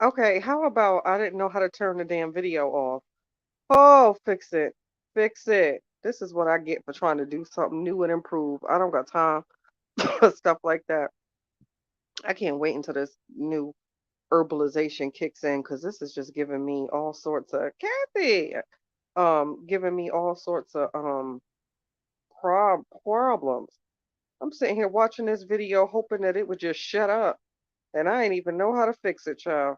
Okay, how about I didn't know how to turn the damn video off. Oh, fix it. Fix it. This is what I get for trying to do something new and improve. I don't got time for stuff like that. I can't wait until this new herbalization kicks in because this is just giving me all sorts of Kathy, giving me all sorts of problems. I'm sitting here watching this video hoping that it would just shut up, and I ain't even know how to fix it, child.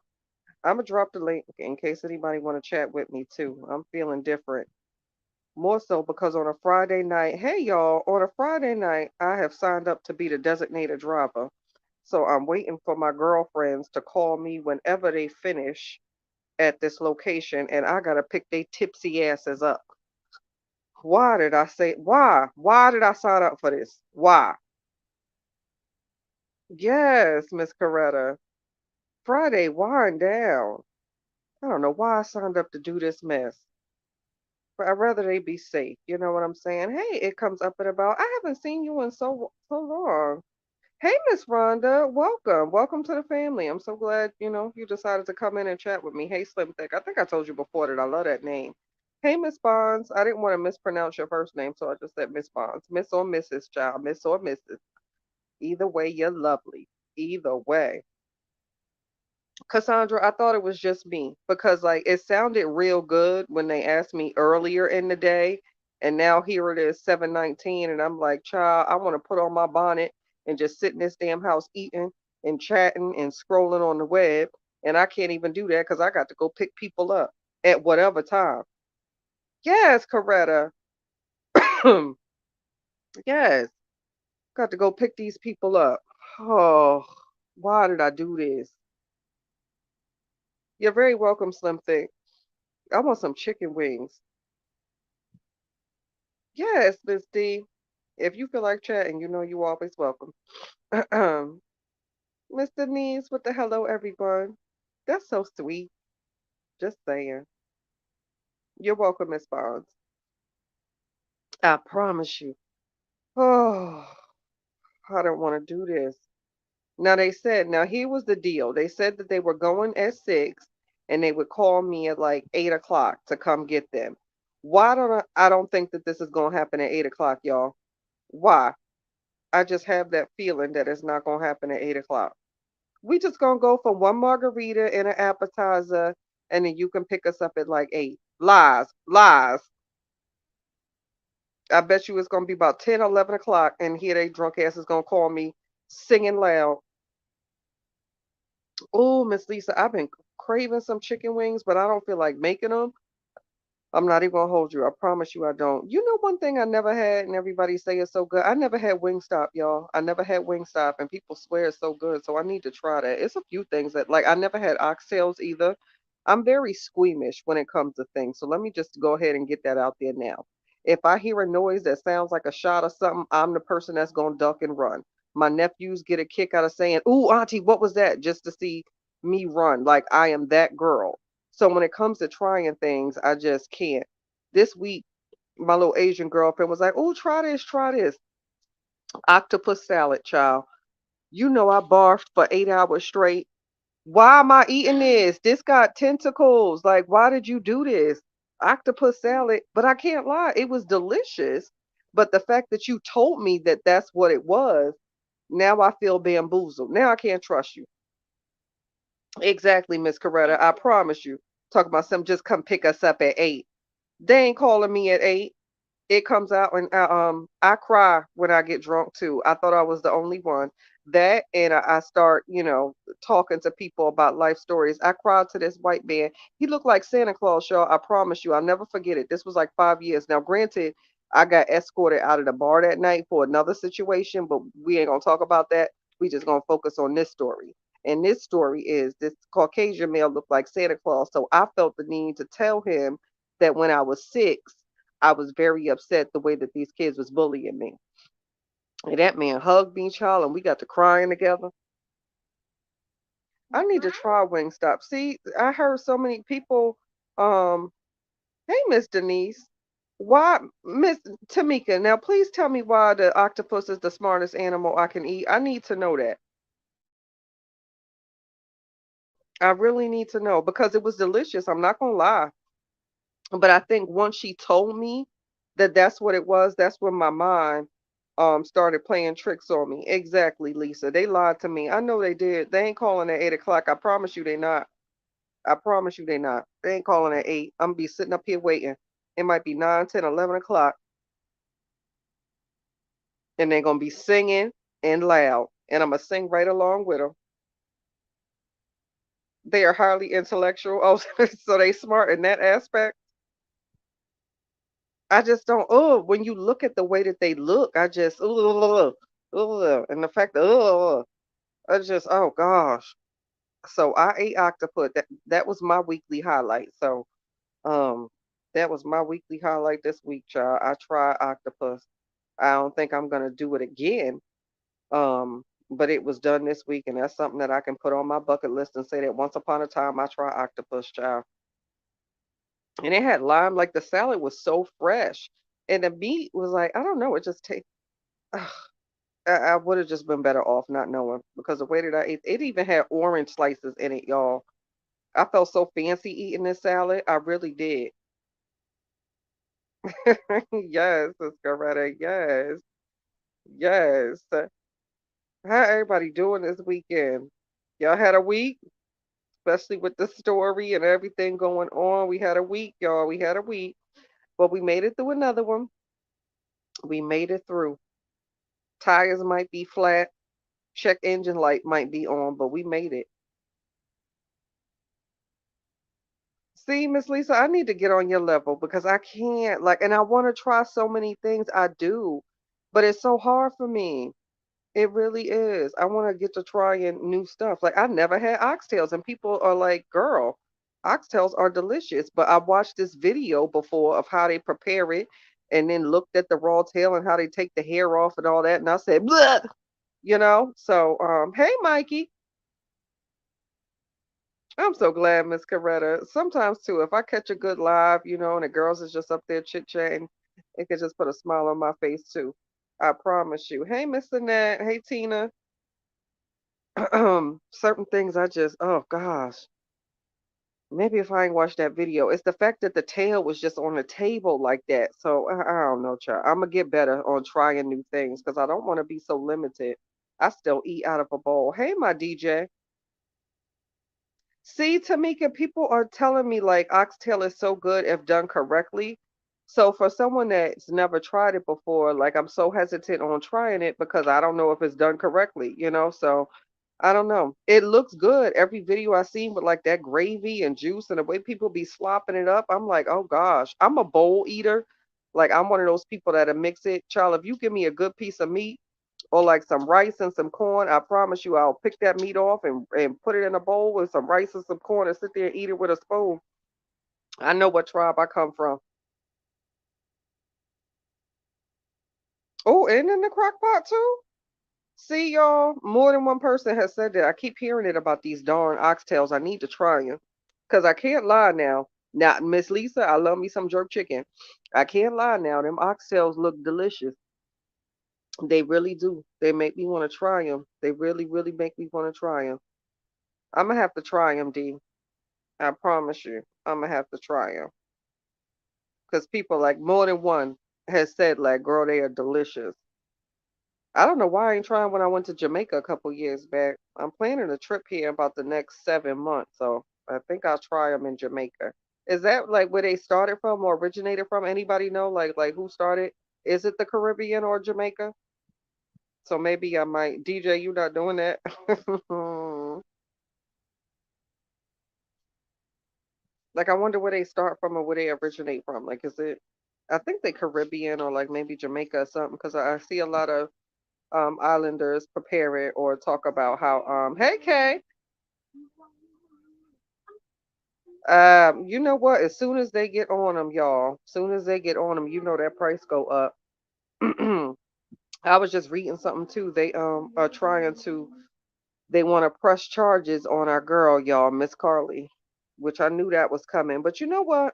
I'm gonna drop the link in case anybody want to chat with me too. I'm feeling different. More so because on a Friday night, hey y'all, on a Friday night, I have signed up to be the designated driver. So I'm waiting for my girlfriends to call me whenever they finish at this location, and I gotta pick they tipsy asses up. Why did I say why? Why did I sign up for this? Why? Yes, Miss Coretta. Friday, wind down. I don't know why I signed up to do this mess. But I'd rather they be safe. You know what I'm saying? Hey, it comes up at about. I haven't seen you in so long. Hey, Miss Rhonda, welcome. Welcome to the family. I'm so glad, you decided to come in and chat with me. Hey, Slim Thick. I think I told you before that I love that name. Hey, Miss Bonds. I didn't want to mispronounce your first name, so I just said Miss Bonds. Miss or Mrs. Child. Miss or Mrs. Either way, you're lovely. Either way. Cassandra, I thought it was just me because like it sounded real good when they asked me earlier in the day, and now here it is 7:19, and I'm like, child, I want to put on my bonnet and just sit in this damn house eating and chatting and scrolling on the web, and I can't even do that because I got to go pick people up at whatever time. Yes, Coretta. Yes, got to go pick these people up. Oh, why did I do this? You're very welcome, Slim Thick. I want some chicken wings. Yes, Miss D. If you feel like chatting, you know you always welcome. Miss Denise with the hello, everyone. That's so sweet. Just saying. You're welcome, Miss Bonds. I promise you. Oh, I don't want to do this. Now here was the deal. They said that they were going at 6 and they would call me at like 8 o'clock to come get them. Why don't I don't think that this is gonna happen at 8 o'clock, y'all. Why? I just have that feeling that it's not gonna happen at 8 o'clock. We just gonna go for one margarita and an appetizer, and then you can pick us up at like 8. Lies, lies. I bet you it's gonna be about 10, 11 o'clock, and here they drunk ass is gonna call me singing loud. Oh, Miss Lisa, I've been craving some chicken wings, but I don't feel like making them. I'm not even gonna hold you. I promise you I don't. You know one thing I never had, and everybody say it's so good. I never had Wingstop, y'all. I never had Wingstop, and people swear it's so good. So I need to try that. It's a few things that like I never had oxtails either. I'm very squeamish when it comes to things. So let me just go ahead and get that out there now. If I hear a noise that sounds like a shot or something, I'm the person that's gonna duck and run. My nephews get a kick out of saying, "Ooh, Auntie, what was that?" Just to see me run. Like I am that girl. So when it comes to trying things, I just can't. This week, my little Asian girlfriend was like, "Oh, try this, try this." Octopus salad, child. You know I barfed for 8 hours straight. Why am I eating this? This got tentacles. Like, why did you do this? Octopus salad. But I can't lie, it was delicious. But the fact that you told me that that's what it was, now I feel bamboozled. Now I can't trust you. Exactly, Miss Coretta. I promise you. Talk about some just come pick us up at 8. They ain't calling me at 8. It comes out and I cry when I get drunk too. I thought I was the only one. That and I start, talking to people about life stories. I cried to this white man. He looked like Santa Claus, y'all. I promise you, I'll never forget it. This was like 5 years. Now, granted, I got escorted out of the bar that night for another situation, but we ain't gonna talk about that. We just gonna focus on this story. And this story is this Caucasian male looked like Santa Claus. So I felt the need to tell him that when I was 6, I was very upset the way that these kids was bullying me. And that man hugged me, child, and we got to crying together. I need to try Wingstop. See, I heard so many people. Um, hey, Miss Denise, why, Miss Tamika? Now, please tell me why the octopus is the smartest animal I can eat. I need to know that. I really need to know because it was delicious. I'm not gonna lie. But I think once she told me that that's what it was, that's when my mind started playing tricks on me. Exactly, Lisa. They lied to me. I know they did. They ain't calling at 8 o'clock. I promise you they not. I promise you they not. They ain't calling at 8. I'm gonna be sitting up here waiting. It might be 9, 10, 11 o'clock, and they're gonna be singing and loud. And I'm gonna sing right along with them. They are highly intellectual. Oh, so they smart in that aspect. I just don't. Oh, when you look at the way that they look, I just. And the fact that. I just. Oh gosh. So I ate octopus. That was my weekly highlight. So um, that was my weekly highlight this week, child. I tried octopus. I don't think I'm gonna do it again. But it was done this week, and that's something that I can put on my bucket list and say that once upon a time I tried octopus, child. And it had lime. Like the salad was so fresh, and the meat was like I don't know. It just tastes. I would have just been better off not knowing because the way that I ate, it even had orange slices in it, y'all. I felt so fancy eating this salad. I really did. Yes, Miss Coretta. Yes, yes. How everybody doing this weekend? Y'all had a week, especially with the story and everything going on. We had a week, y'all. We had a week, but we made it through another one. We made it through. Tires might be flat, check engine light might be on, but we made it. See, Miss Lisa, I need to get on your level because I can't like, and I want to try so many things. I do, but it's so hard for me. It really is. I want to get to trying new stuff. Like I never had oxtails, and people are like, "Girl, oxtails are delicious." But I watched this video before of how they prepare it, and then looked at the raw tail and how they take the hair off and all that, and I said, "Bleh," So, hey, Mikey. I'm so glad, Miss Coretta. Sometimes too, if I catch a good live, and the girls is just up there chit chatting, it could just put a smile on my face too. I promise you. Hey, Miss Annette. Hey, Tina. Certain things I just, oh gosh, maybe if I ain't watched that video, it's the fact that the tail was just on the table like that. So I don't know, child. I'm gonna get better on trying new things because I don't want to be so limited. I still eat out of a bowl. Hey, my DJ. See, Tamika, people are telling me like oxtail is so good if done correctly. So for someone that's never tried it before, like I'm so hesitant on trying it because I don't know if it's done correctly. So I don't know. It looks good. Every video I seen with like that gravy and juice and the way people be slopping it up, I'm like, oh gosh, I'm a bowl eater. Like I'm one of those people that'll mix it. Child, if you give me a good piece of meat or like some rice and some corn, I promise you I'll pick that meat off and put it in a bowl with some rice and some corn and sit there and eat it with a spoon. I know what tribe I come from. Oh, and in the crock pot too? See, y'all, more than one person has said that. I keep hearing it about these darn oxtails. I need to try them. Because I can't lie now. Now, Miss Lisa, I love me some jerk chicken. I can't lie now. Them oxtails look delicious. They really do. They make me want to try them. They really, really make me want to try them. I'm gonna have to try them, D. I promise you, I'm gonna have to try them because people like more than one has said like, girl, they are delicious. I don't know why I ain't trying when I went to Jamaica a couple years back. I'm planning a trip here about the next 7 months, so I think I'll try them in Jamaica. Is that like where they started from or originated from? Anybody know like who started? Is it the Caribbean or Jamaica? So maybe I might. DJ, you not doing that? Like I wonder where they start from or where they originate from. Like is it? I think they Caribbean or like maybe Jamaica or something because I see a lot of islanders prepare it or talk about how hey Kay, you know what, as soon as they get on them, y'all, as soon as they get on them, you know that price go up. I was just reading something too. They are trying to, they want to press charges on our girl, y'all, Miss Carly, which I knew that was coming. But you know what,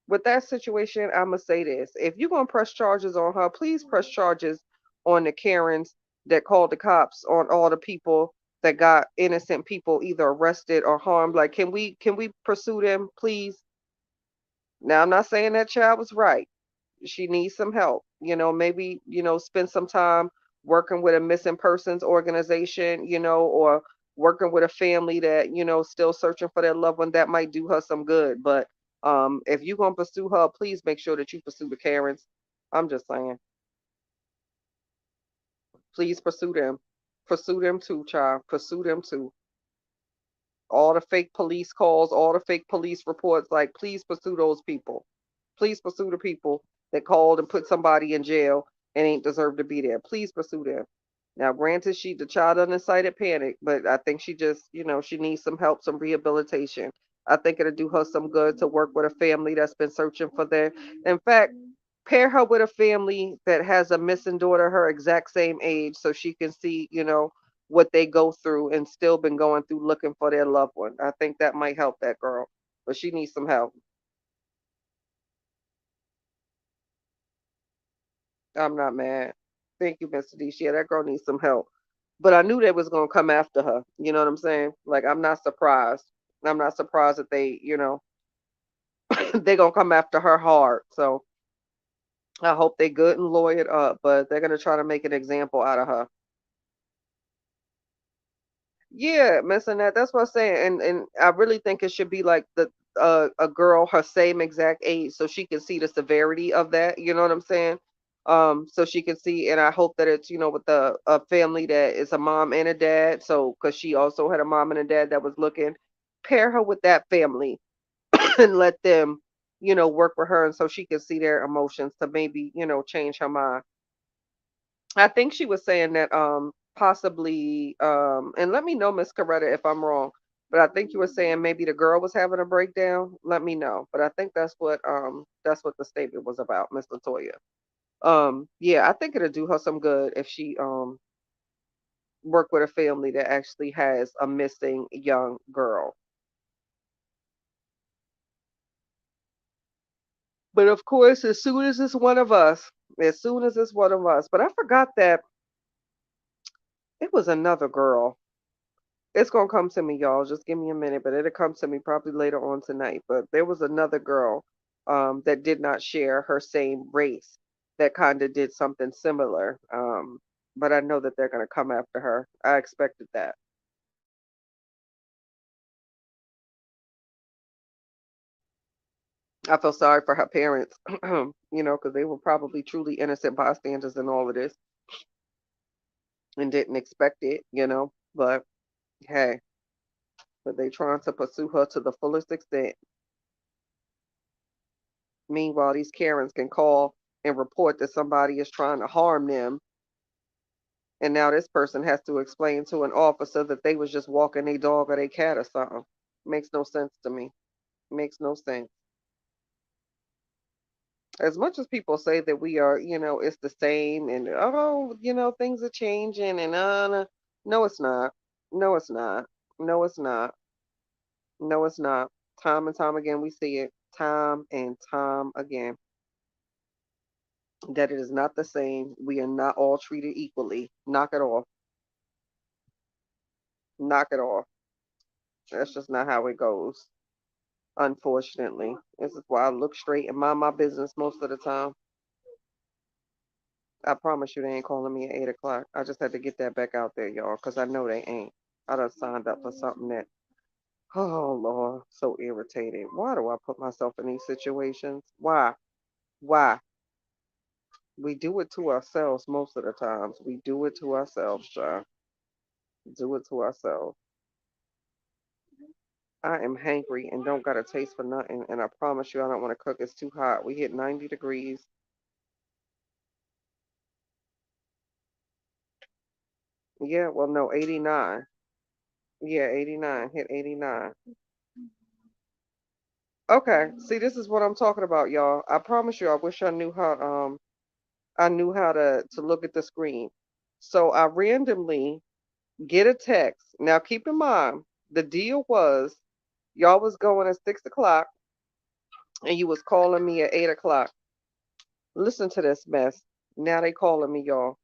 with that situation, I'm gonna say this: if you're gonna press charges on her, please press charges on the Karens that called the cops on all the people that got innocent people either arrested or harmed. Like, can we pursue them, please? Now, I'm not saying that child was right. She needs some help. Maybe spend some time working with a missing persons organization, or working with a family that still searching for their loved one. That might do her some good. But if you're gonna pursue her, please make sure that you pursue the Karens. I'm just saying, please pursue them too, child, pursue them too. All the fake police calls, all the fake police reports, like please pursue those people. Please pursue the people that called and put somebody in jail and ain't deserve to be there. Please pursue them. Now, granted, the child unincited panic, but I think she just, she needs some help, some rehabilitation. I think it'll do her some good to work with a family that's been searching for their. In fact, pair her with a family that has a missing daughter her exact same age so she can see, what they go through and still been going through looking for their loved one. I think that might help that girl, but she needs some help. I'm not mad. Thank you, Mr. D. Yeah, that girl needs some help. But I knew they was gonna come after her. You know what I'm saying? Like I'm not surprised. I'm not surprised that they, they gonna come after her hard. So I hope they good and lawyered up, but they're gonna try to make an example out of her. Yeah, Miss Annette, that's what I'm saying. And I really think it should be like a girl her same exact age so she can see the severity of that, you know what I'm saying? So she can see, and I hope that it's, with a family that is a mom and a dad. So because she also had a mom and a dad that was looking, pair her with that family and let them, work with her and so she can see their emotions to maybe, change her mind. I think she was saying that possibly and let me know, Miss Coretta, if I'm wrong, but I think you were saying maybe the girl was having a breakdown. Let me know. But I think that's what the statement was about, Miss Latoya. Yeah, I think it'll do her some good if she work with a family that actually has a missing young girl. But of course, as soon as it's one of us, as soon as it's one of us, but I forgot that it was another girl. It's gonna come to me, y'all. Just give me a minute, but it'll come to me probably later on tonight. But there was another girl that did not share her same race that kind of did something similar. But I know that they're gonna come after her. I expected that. I feel sorry for her parents, because they were probably truly innocent bystanders in all of this and didn't expect it, But hey, but they trying to pursue her to the fullest extent. Meanwhile, these Karens can call and report that somebody is trying to harm them. And now this person has to explain to an officer that they was just walking their dog or their cat or something. Makes no sense to me. Makes no sense. As much as people say that we are, it's the same and oh, things are changing and no, it's not. No, it's not. No, it's not. No, it's not. Time and time again, we see it. Time and time again. That it is not the same. We are not all treated equally. Knock it off. Knock it off. That's just not how it goes. Unfortunately, this is why I look straight and mind my business most of the time. I promise you, they ain't calling me at 8 o'clock. I just had to get that back out there, y'all, because I know they ain't. I done signed up for something that, oh Lord, so irritated. Why do I put myself in these situations? Why? Why? We do it to ourselves most of the times. We do it to ourselves, John. Do it to ourselves. I am hangry and don't got a taste for nothing, and I promise you, I don't want to cook. It's too hot. We hit 90 degrees. Yeah, well, no, 89. Yeah, 89. Hit 89. Okay, see, this is what I'm talking about, y'all. I promise you, I wish I knew how to look at the screen. So I randomly get a text. Now keep in mind, the deal was y'all was going at 6 o'clock and you was calling me at 8 o'clock. Listen to this mess. Now they calling me, y'all.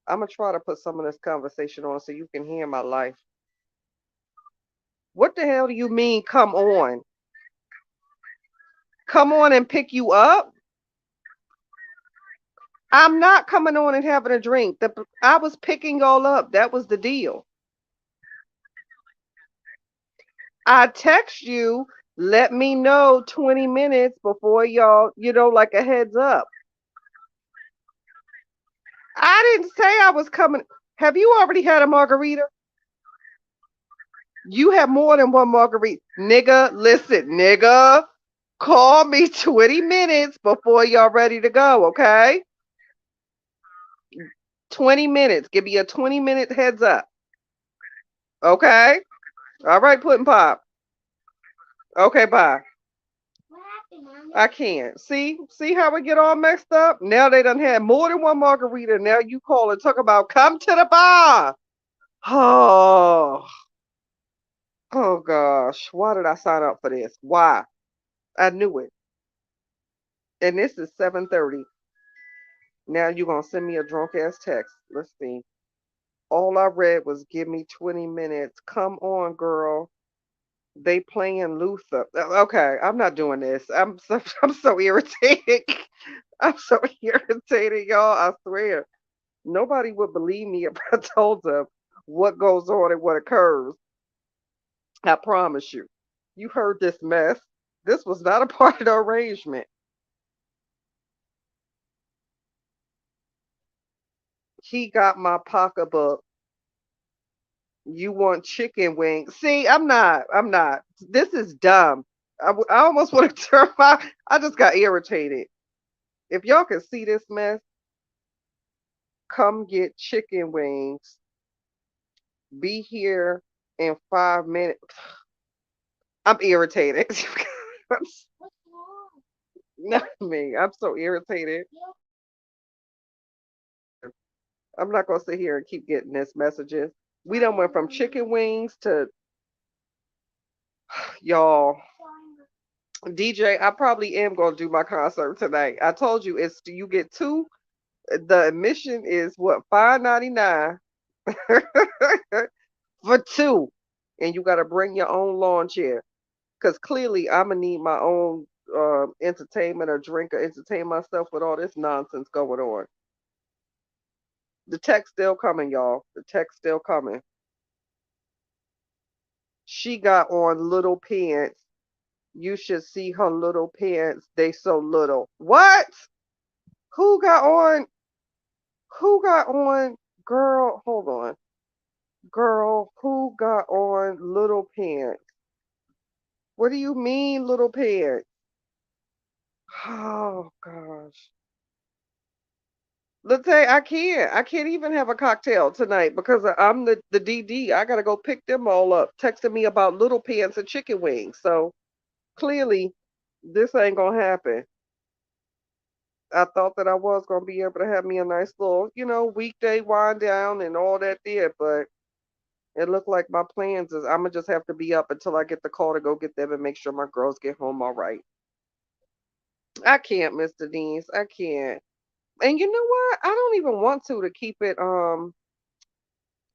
I'm gonna try to put some of this conversation on so you can hear my life. What the hell do you mean come on? Come on and pick you up? I'm not coming on and having a drink. I was picking y'all up. That was the deal. I text you, let me know 20 minutes before y'all, like a heads up. I didn't say I was coming. Have you already had a margarita? You have more than one margarita. Nigga, listen, nigga, call me 20 minutes before y'all ready to go, okay? 20 minutes. Give me a 20-minute heads up. Okay? All right, Pudding Pop. Okay, bye. I can't. See how we get all messed up? Now they done had more than one margarita. Now you call and talk about come to the bar. Oh, oh gosh. Why did I sign up for this? Why? I knew it. And this is 7:30. Now you gonna send me a drunk ass text. Let's see. All I read was give me 20 minutes. Come on, girl. They playing Luther. Okay, I'm not doing this. I'm so irritated. I'm so irritated, y'all. I swear. Nobody would believe me if I told them what goes on and what occurs. I promise you. You heard this mess. This was not a part of the arrangement. He got my pocketbook. You want chicken wings? See, I'm not. I'm not. This is dumb. I almost want to turn my. I just got irritated. If y'all can see this mess, come get chicken wings. Be here in 5 minutes. I'm irritated. Not me. I'm so irritated. I'm not gonna sit here and keep getting this messages. We done went from chicken wings to y'all. DJ, I probably am gonna do my concert tonight. I told you it's you get two. The admission is what, $5.99 for two, and you gotta bring your own lawn chair. Cause clearly I'm gonna need my own entertainment or drink or entertain myself with all this nonsense going on. The text still coming, y'all. The text still coming. She got on little pants. You should see her little pants. They so little. What? Who got on? Who got on? Girl, hold on. Girl, who got on little pants? What do you mean, little pants? Oh gosh. Let's say I can't. I can't even have a cocktail tonight because I'm the DD. I gotta go pick them all up. Texting me about little pants and chicken wings. So clearly, this ain't gonna happen. I thought that I was gonna be able to have me a nice little, weekday wind down and all that there, but it looked like my plans is I'm gonna just have to be up until I get the call to go get them and make sure my girls get home all right. I can't, Mr. Deans. I can't. And you know what? I don't even want to keep it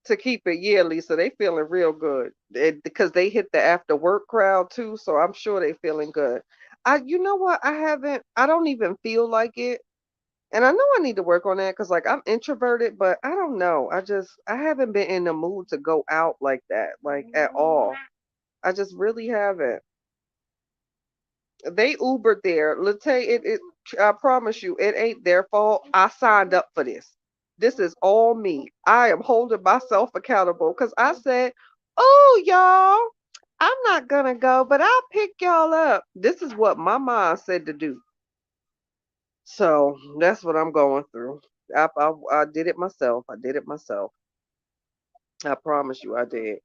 to keep it yearly, so they feeling real good. Because they hit the after work crowd too, so I'm sure they feeling good. You know what? I don't even feel like it. And I know I need to work on that because like I'm introverted, but I don't know. I haven't been in the mood to go out like that, like at all. I just really haven't. They Ubered there. Let's say I promise you, it ain't their fault. I signed up for this. This is all me. I am holding myself accountable because I said, "Oh, y'all, I'm not gonna go, but I'll pick y'all up." This is what my mom said to do. So that's what I'm going through. I did it myself. I did it myself. I promise you, I did.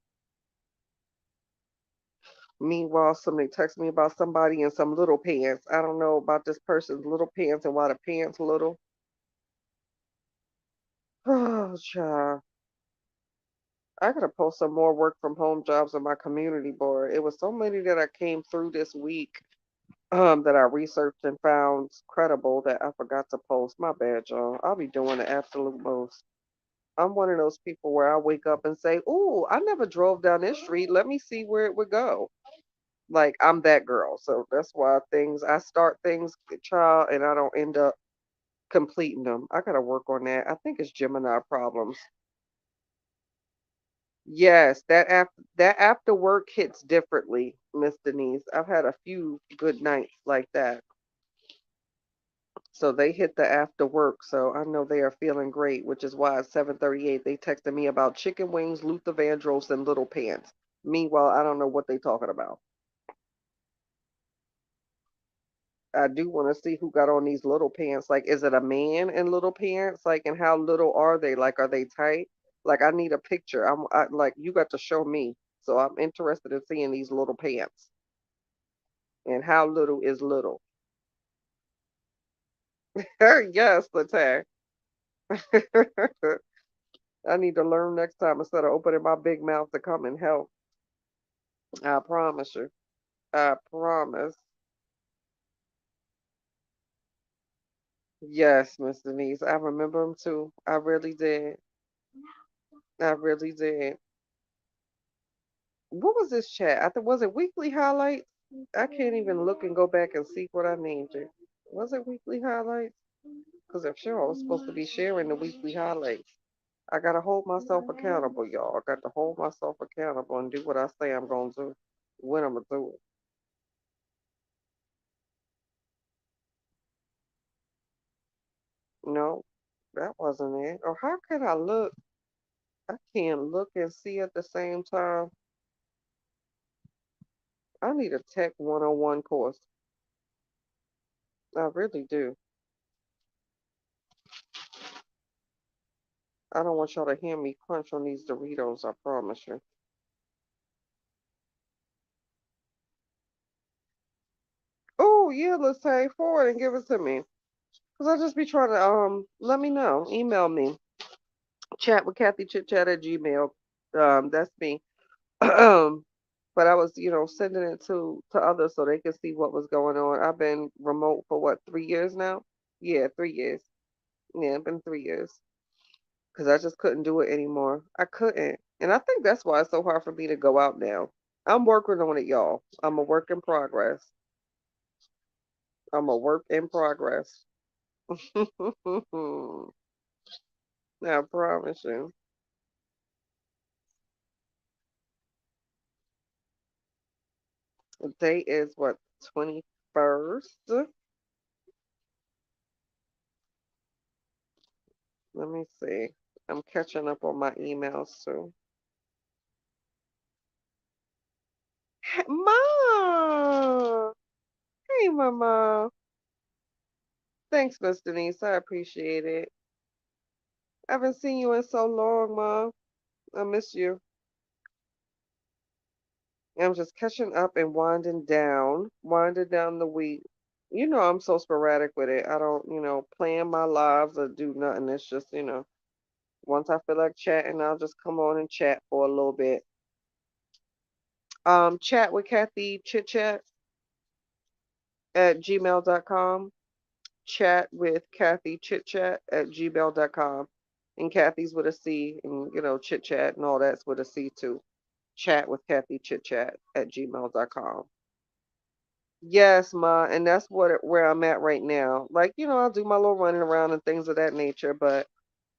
Meanwhile, somebody texted me about somebody in some little pants. I don't know about this person's little pants and why the pants little. Oh, child. I gotta post some more work from home jobs on my community board. It was so many that I came through this week that I researched and found credible that I forgot to post. My bad, y'all. I'll be doing the absolute most. I'm one of those people where I wake up and say, "Ooh, I never drove down this street. Let me see where it would go." Like I'm that girl. So that's why I start things, child, and I don't end up completing them. I gotta work on that. I think it's Gemini problems. Yes, that after work hits differently, Miss Denise. I've had a few good nights like that. So they hit the after work, so I know they are feeling great, which is why at 7:38 they texted me about chicken wings, Luther Vandross, and little pants. Meanwhile, I don't know what they talking about. I do want to see who got on these little pants. Like, is it a man in little pants? Like, and how little are they? Like, are they tight? Like, I need a picture. Like, you got to show me. So I'm interested in seeing these little pants and how little is little. Yes, Latair. I need to learn next time instead of opening my big mouth to come and help. I promise you. I promise. Yes, Miss Denise. I remember them too. I really did. I really did. What was this chat? I think was it weekly highlights? I can't even look and go back and see what I named it. Was it weekly highlights? Because I'm sure I was supposed to be sharing the weekly highlights. I gotta hold myself accountable, y'all. I got to hold myself accountable and do what I say I'm gonna do when I'm gonna do it. No, that wasn't it. Or how can I look? I can't look and see at the same time. I need a Tech 101 course. I really do. I don't want y'all to hear me crunch on these Doritos, I promise you. Oh, yeah, let's say forward and give it to me. Because I just be trying to, let me know. Email me. Chat with Kathy Chit Chat at Gmail. That's me. But I was, sending it to others so they could see what was going on. I've been remote for what, 3 years now? Yeah, 3 years. Yeah, it's been 3 years. Because I just couldn't do it anymore. I couldn't. And I think that's why it's so hard for me to go out now. I'm working on it, y'all. I'm a work in progress. I'm a work in progress. I promise you. The date is what, 21st? Let me see. I'm catching up on my emails too. Mom! Hey, Mama. Thanks, Miss Denise. I appreciate it. I haven't seen you in so long, Mom. I miss you. I'm just catching up and winding down the week. I'm so sporadic with it. I don't, plan my lives or do nothing. It's just, once I feel like chatting, I'll just come on and chat for a little bit. Chat with Kathy Chit Chat at gmail.com. Chat with Kathy Chit Chat at gmail.com. And Kathy's with a C, and chit chat and all that's with a C too. Chat with Kathy chit chat at gmail.com. Yes, ma, and that's where I'm at right now. Like, I'll do my little running around and things of that nature, but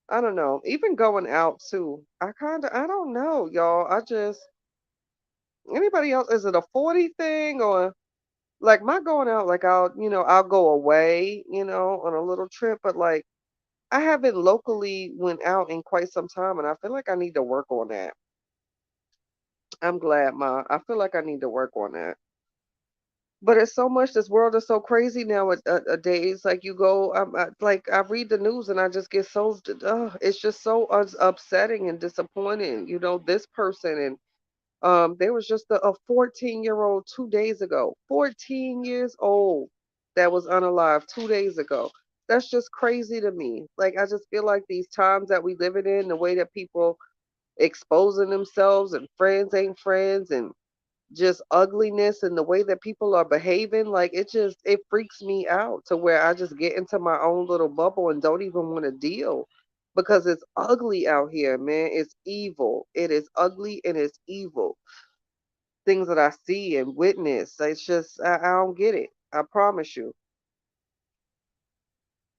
I don't know. Even going out too. I don't know, y'all. I just anybody else, is it a 40 thing, or like my going out, like I'll go away, on a little trip, but like I haven't locally went out in quite some time and I feel like I need to work on that. I'm glad, ma. I feel like I need to work on that. But it's so much. This world is so crazy now. A days like you go, like I read the news and I just get so. It's just so upsetting and disappointing. This person and there was just a 14-year-old 2 days ago. 14 years old that was unalive 2 days ago. That's just crazy to me. Like I just feel like these times that we living in, the way that people exposing themselves and friends ain't friends and just ugliness and the way that people are behaving, like it freaks me out to where I just get into my own little bubble and don't even want to deal because it's ugly out here, man. It's evil. It is ugly and it's evil. Things that I see and witness, it's just I don't get it. I promise you.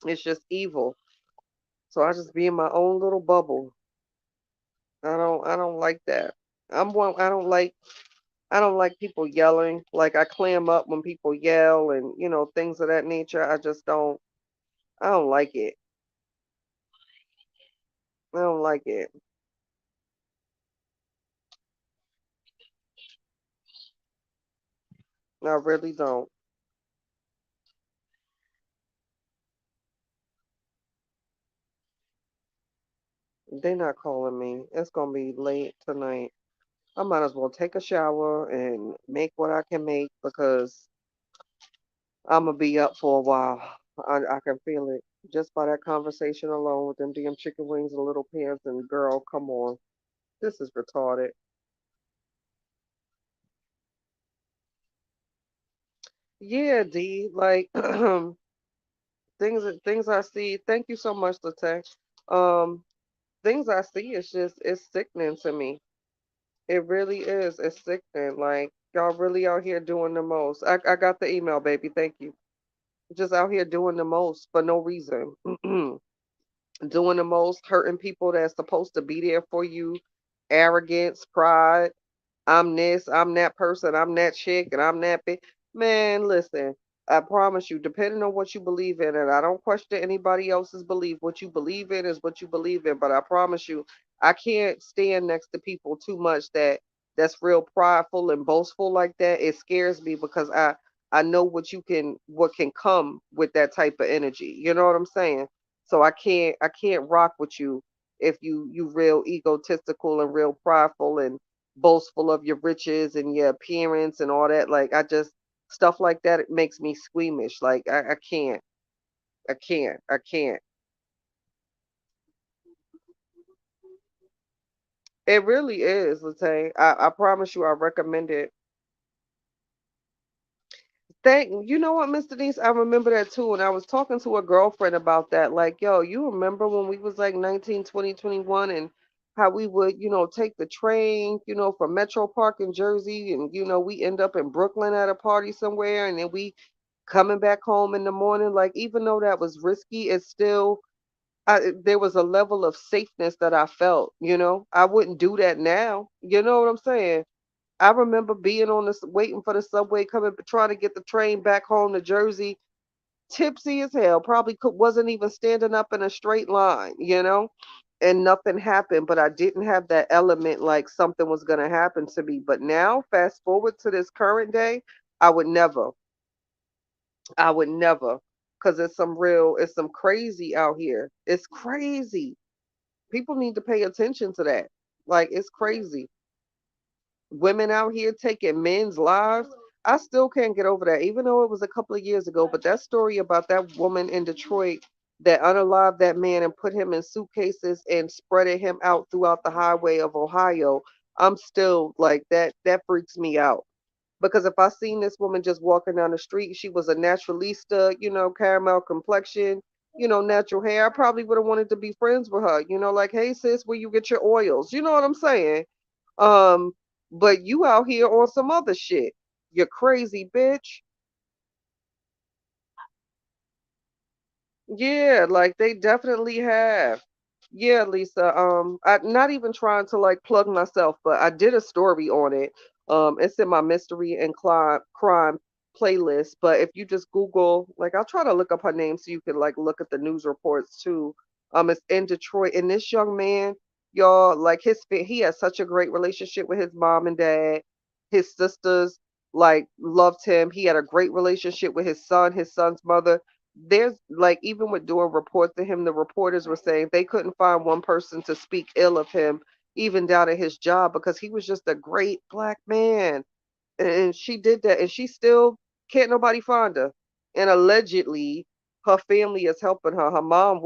It's just evil. So I just be in my own little bubble. I don't like that. I'm one I don't like people yelling. Like I clam up when people yell and things of that nature. I don't like it. I don't like it. I really don't. They're not calling me. It's gonna be late tonight. I might as well take a shower and make what I can make because I'm gonna be up for a while. I can feel it just by that conversation alone with them damn chicken wings and little pants. And girl, come on, this is retarded. Yeah, D. Like things I see. Thank you so much, Latex. Um, things I see is just it's sickening to me. It really is. It's sickening. Like y'all really out here doing the most. I got the email, baby. Thank you. Just out here doing the most for no reason. Doing the most, hurting people that's supposed to be there for you. Arrogance, pride. I'm this, I'm that person, I'm that chick, and I'm that big. Man, listen, I promise you, depending on what you believe in, and I don't question anybody else's belief, what you believe in is what you believe in, but I promise you, I can't stand next to people too much that's real prideful and boastful like that. It scares me because I know what can come with that type of energy. You know what I'm saying? So I can't rock with you if you real egotistical and real prideful and boastful of your riches and your appearance and all that. Like I just stuff like that. It makes me squeamish. Like I can't. I can't. It really is, Latay. I promise you. I recommend it. You know what, Mr. Denise? I remember that too. And I was talking to a girlfriend about that. Like, yo, you remember when we was like 19, 20, 21, and how we would, take the train, from Metro Park in Jersey, and we end up in Brooklyn at a party somewhere, and then we coming back home in the morning. Like, even though that was risky, it's still there was a level of safeness that I felt. I wouldn't do that now. You know what I'm saying? I remember being on this, waiting for the subway, coming, trying to get the train back home to Jersey, tipsy as hell. Probably wasn't even standing up in a straight line, and nothing happened. But I didn't have that element like something was going to happen to me. But now, fast forward to this current day, I would never. I would never, because it's some crazy out here. It's crazy. People need to pay attention to that. Like, it's crazy. Women out here taking men's lives. I still can't get over that, even though it was a couple of years ago. But that story about that woman in Detroit that unalived that man and put him in suitcases and spreaded him out throughout the highway of Ohio, I'm still like that freaks me out. Because if I seen this woman just walking down the street, she was a naturalista, caramel complexion. natural hair, I probably would have wanted to be friends with her. Like, hey sis, where you get your oils? You know what I'm saying? Um, but you out here on some other shit. You crazy bitch. Yeah, like they definitely have. Yeah, Lisa. I'm not even trying to like plug myself, but I did a story on it. It's in my mystery and crime playlist. But if you just Google, like, I'll try to look up her name so you can like look at the news reports too. It's in Detroit, and this young man, y'all, like he has such a great relationship with his mom and dad. His sisters like loved him. He had a great relationship with his son, his son's mother. There's like, even with doing reports to him, the reporters were saying they couldn't find one person to speak ill of him, even down at his job, because he was just a great black man. And she did that, and she still can't nobody find her. And allegedly, her family is helping her. Her mom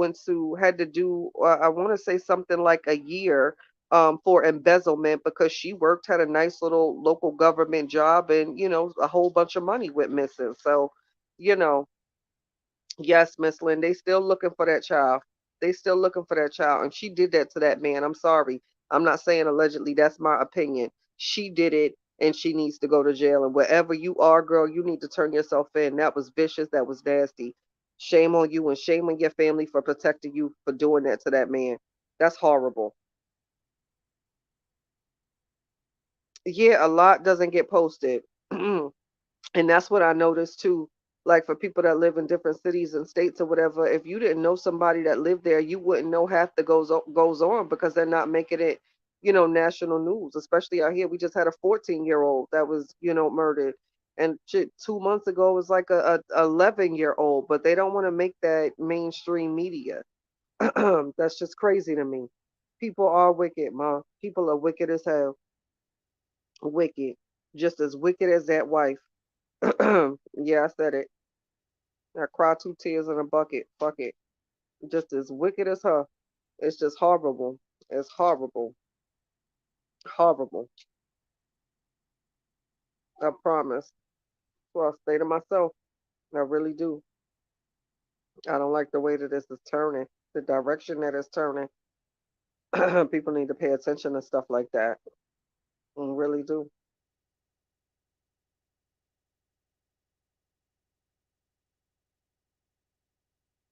had to do, I want to say something like a year, for embezzlement, because she worked, had a nice little local government job, and a whole bunch of money went missing. So, you know, yes, Miss Lynn, they still looking for that child. They still looking for that child, and she did that to that man. I'm sorry. I'm not saying allegedly. That's my opinion. She did it, and she needs to go to jail. And wherever you are, girl, you need to turn yourself in. That was vicious. That was nasty. Shame on you, and shame on your family for protecting you for doing that to that man. That's horrible. Yeah, a lot doesn't get posted. And that's what I noticed too. Like, for people that live in different cities and states or whatever, if you didn't know somebody that lived there, you wouldn't know half that goes on, because they're not making it, national news. Especially out here, we just had a 14-year-old that was, murdered, and shit, 2 months ago it was like a 11-year-old, but they don't want to make that mainstream media. That's just crazy to me. People are wicked, ma. People are wicked as hell. Wicked, just as wicked as that wife. Yeah, I said it. I cry two tears in a bucket. Fuck it. Just as wicked as her. It's just horrible. It's horrible. Horrible. I promise. So I stay to myself. I really do. I don't like the way that this is turning, the direction that it's turning. People need to pay attention to stuff like that. I really do.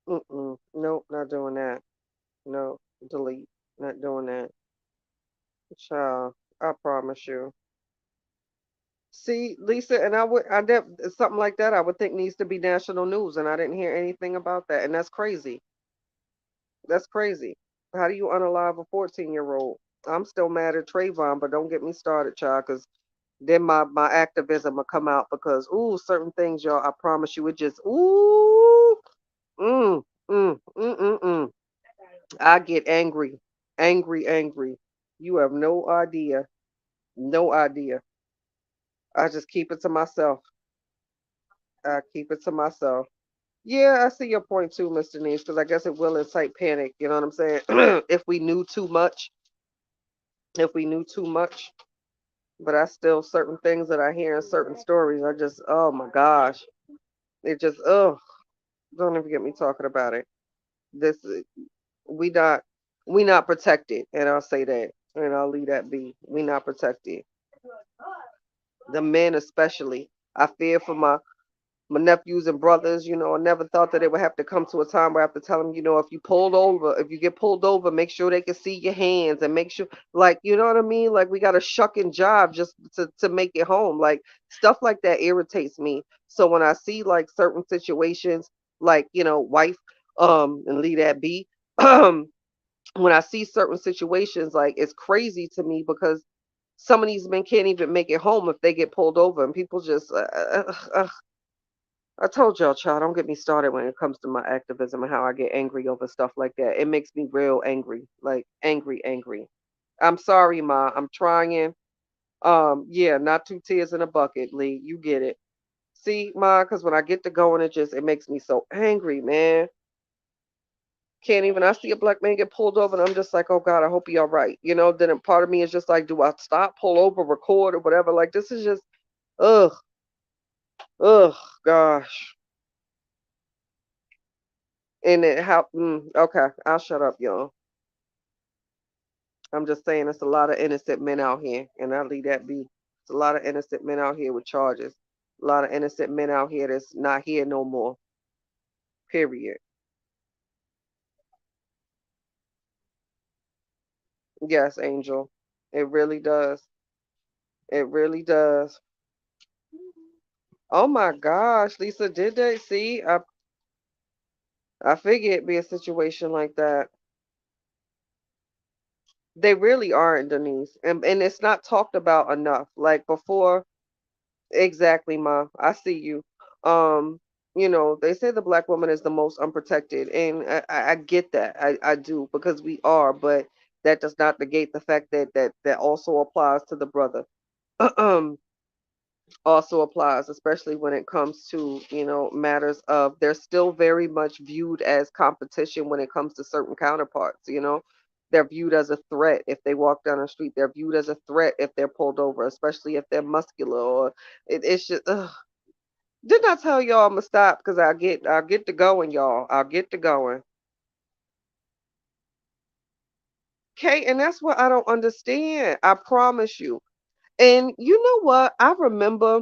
Mm-mm. Nope, not doing that. No, delete. Not doing that. Child, I promise you. See, Lisa, and something like that I would think needs to be national news, and I didn't hear anything about that, and that's crazy. That's crazy. How do you unalive a 14-year-old? I'm still mad at Trayvon, but don't get me started, child, because then my activism will come out, because ooh, certain things, y'all, I promise you, it just ooh, mm, mm. I get angry, angry, angry. You have no idea, no idea. I just keep it to myself. I keep it to myself. Yeah, I see your point too, Mr. Nice, because I guess it will incite panic. You know what I'm saying? If we knew too much, if we knew too much. But I still, certain things that I hear in certain stories, I just, oh my gosh, it just, oh, don't even get me talking about it. This, we not, we not protected, and I'll say that, and I'll leave that be. We not protected. The men especially. I fear for my nephews and brothers. I never thought that it would have to come to a time where I have to tell them, if you get pulled over, make sure they can see your hands, and make sure, like, you know what I mean? Like, we got a shucking job just to make it home. Like, stuff like that irritates me. So when I see like certain situations, like, wife, and leave that be, when I see certain situations, like, it's crazy to me, because some of these men can't even make it home if they get pulled over, and people just, I told y'all, child, don't get me started when it comes to my activism and how I get angry over stuff like that. It makes me real angry, like angry, angry. I'm sorry, Ma. I'm trying. Yeah, not two tears in a bucket, Lee. You get it. See, Ma, because when I get to going, it makes me so angry, man. Can't even. I see a black man get pulled over, and I'm just like, oh God, I hope he all right. Then a part of me is just like, do I stop, pull over, record, or whatever? Like, this is just, ugh, ugh, gosh. And it how okay, I'll shut up, y'all. I'm just saying it's a lot of innocent men out here, and I'll leave that be. It's a lot of innocent men out here with charges. A lot of innocent men out here that's not here no more. Period. Yes, Angel. It really does. It really does. Oh my gosh, Lisa, did they see? I figured it'd be a situation like that. They really aren't, Denise. And it's not talked about enough. Like before, exactly, Ma. I see you. Um, they say the black woman is the most unprotected, and I get that. I do because we are, but that does not negate the fact that also applies to the brother. Also applies, especially when it comes to, matters of they're still very much viewed as competition when it comes to certain counterparts. They're viewed as a threat if they walk down the street. They're viewed as a threat if they're pulled over, especially if they're muscular or it's just ugh. Didn't I tell y'all I'm gonna stop because I'll get to going, y'all. I'll get to going. Okay, and that's what I don't understand. I promise you. And you know what? I remember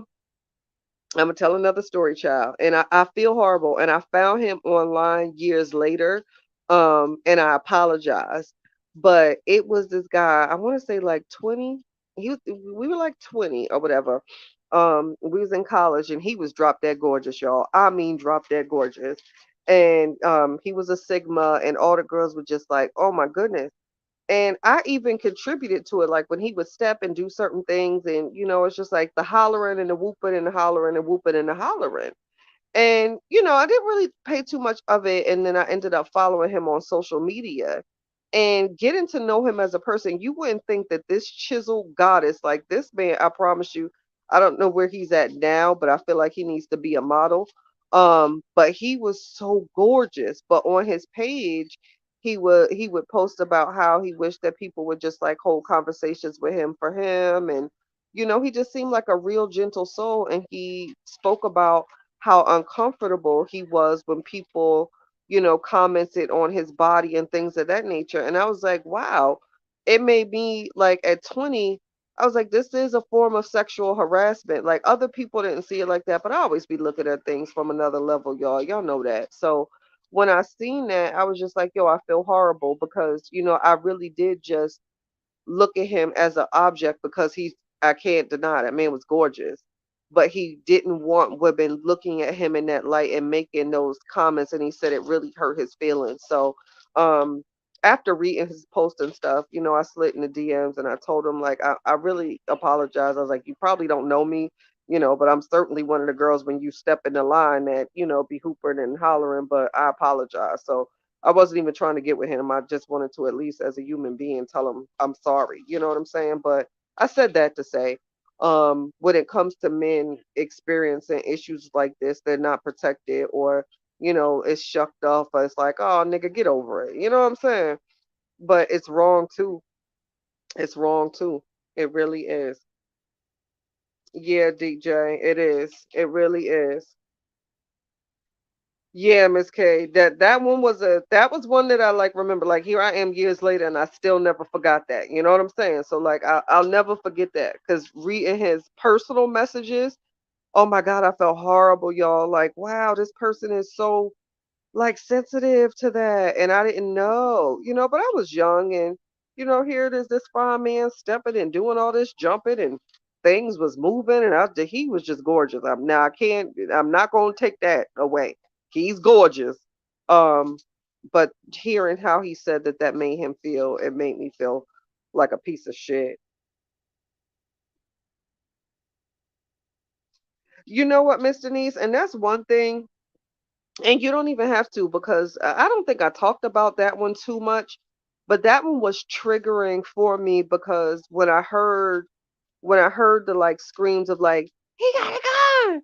I'm gonna tell another story, child. And I feel horrible. And I found him online years later. And I apologized. But it was this guy, I want to say like 20. We were like 20 or whatever. We was in college and he was drop dead gorgeous, y'all. I mean drop dead gorgeous. And he was a Sigma and all the girls were just like, oh my goodness. And I even contributed to it, like when he would step and do certain things, and it's just like the hollering and the whooping and the hollering and whooping and the hollering. And, I didn't really pay too much of it. And then I ended up following him on social media and getting to know him as a person. You wouldn't think that this chiseled goddess, like this man, I promise you, I don't know where he's at now, but I feel like he needs to be a model. But he was so gorgeous. But on his page, he would post about how he wished that people would just like hold conversations with him for him. And, he just seemed like a real gentle soul. And he spoke about how uncomfortable he was when people, commented on his body and things of that nature. And I was like, wow, it made me like at 20, I was like, this is a form of sexual harassment. Like other people didn't see it like that, but I always be looking at things from another level, y'all. Y'all know that. So when I seen that, I was just like, yo, I feel horrible because, I really did just look at him as an object because I can't deny that man was gorgeous. But he didn't want women looking at him in that light and making those comments. And he said it really hurt his feelings. So um after reading his post and stuff, I slid in the DMs and I told him like I really apologize. I was like, you probably don't know me, but I'm certainly one of the girls when you step in the line that, be hoopering and hollering, but I apologize. So I wasn't even trying to get with him. I just wanted to at least as a human being tell him I'm sorry. You know what I'm saying? But I said that to say, when it comes to men experiencing issues like this, they're not protected or, it's shucked off. Or it's like, oh nigga, get over it. You know what I'm saying? But it's wrong too. It's wrong too. It really is. Yeah, DJ, it is. It really is. Yeah, Miss K. That was one that I like remember. Like here I am years later and I still never forgot that. You know what I'm saying? So like I'll never forget that because reading his personal messages, oh my God, I felt horrible, y'all. Like, wow, this person is so like sensitive to that. And I didn't know, but I was young and here it is, this fine man stepping and doing all this jumping and things was moving and he was just gorgeous. I'm not gonna take that away. He's gorgeous. Um, but hearing how he said that made him feel, it made me feel like a piece of shit. You know what, Miss Denise? And that's one thing. And you don't even have to because I don't think I talked about that one too much, but that one was triggering for me because when I heard the like screams of like he got a gun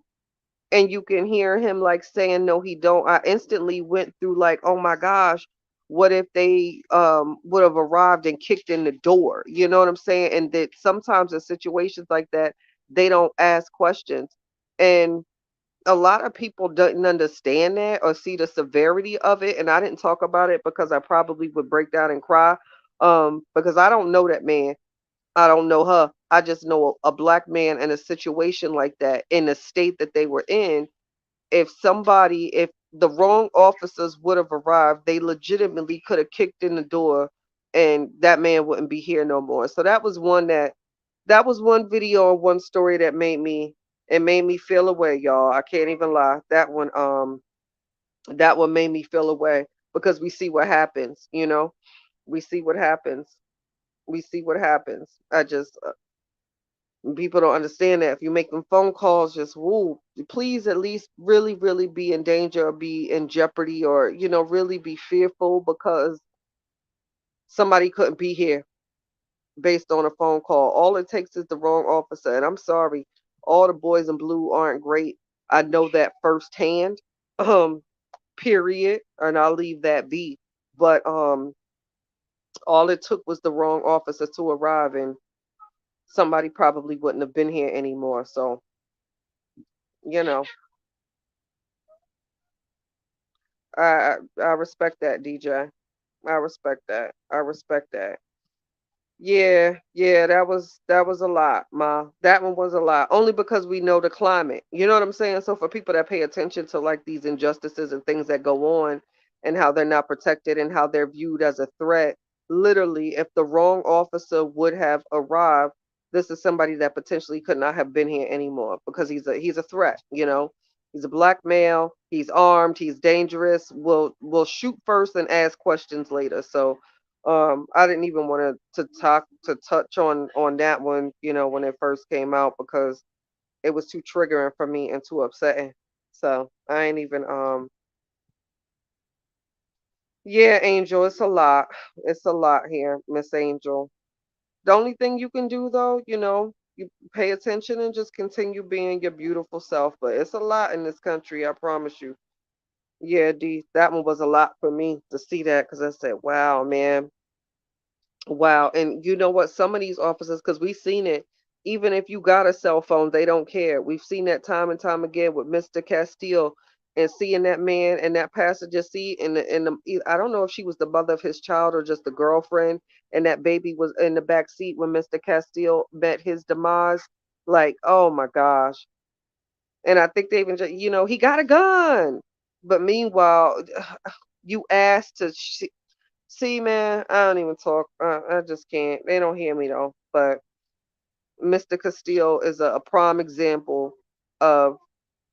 and you can hear him like saying no he don't, I instantly went through like, oh my gosh, what if they would have arrived and kicked in the door, you know what I'm saying? And that sometimes in situations like that they don't ask questions. And a lot of people didn't understand that or see the severity of it, and I didn't talk about it because I probably would break down and cry. Because I don't know that man. I don't know her. I just know a black man in a situation like that in the state that they were in. If the wrong officers would have arrived, they legitimately could have kicked in the door and that man wouldn't be here no more. So that was one video or one story that made me feel away, y'all. I can't even lie. That one made me feel away because we see what happens, you know. We see what happens. We see what happens. I just people don't understand that if you make them phone calls, just woo, please at least really, really be in danger or be in jeopardy or really be fearful because somebody couldn't be here based on a phone call. All it takes is the wrong officer, and I'm sorry, all the boys in blue aren't great. I know that firsthand. Um, period, and I'll leave that be. But all it took was the wrong officer to arrive, and somebody probably wouldn't have been here anymore. So you know. I respect that, DJ. I respect that. I respect that. Yeah, yeah, that was a lot, Ma. That one was a lot. Only because we know the climate. You know what I'm saying? So for people that pay attention to like these injustices and things that go on and how they're not protected and how they're viewed as a threat, literally, if the wrong officer would have arrived, this is somebody that potentially could not have been here anymore because he's a threat, you know. He's a black male, he's armed, he's dangerous, will shoot first and ask questions later. So I didn't even want to touch on that one, when it first came out because it was too triggering for me and too upsetting. So I ain't even yeah, Angel, it's a lot. It's a lot here, Miss Angel. The only thing you can do though, you pay attention and just continue being your beautiful self. But it's a lot in this country, I promise you. Yeah, D, that one was a lot for me to see that because I said, wow, man. Wow. And you know what? Some of these officers, because we've seen it, even if you got a cell phone, they don't care. We've seen that time and time again with Mr. Castile and seeing that man in that passenger seat I don't know if she was the mother of his child or just the girlfriend, and that baby was in the back seat when Mr. Castile met his demise. Like, oh my gosh. And I think they even just, he got a gun. But meanwhile, you asked to see, man, I don't even talk. I just can't. They don't hear me though. But Mr. Castillo is a prime example of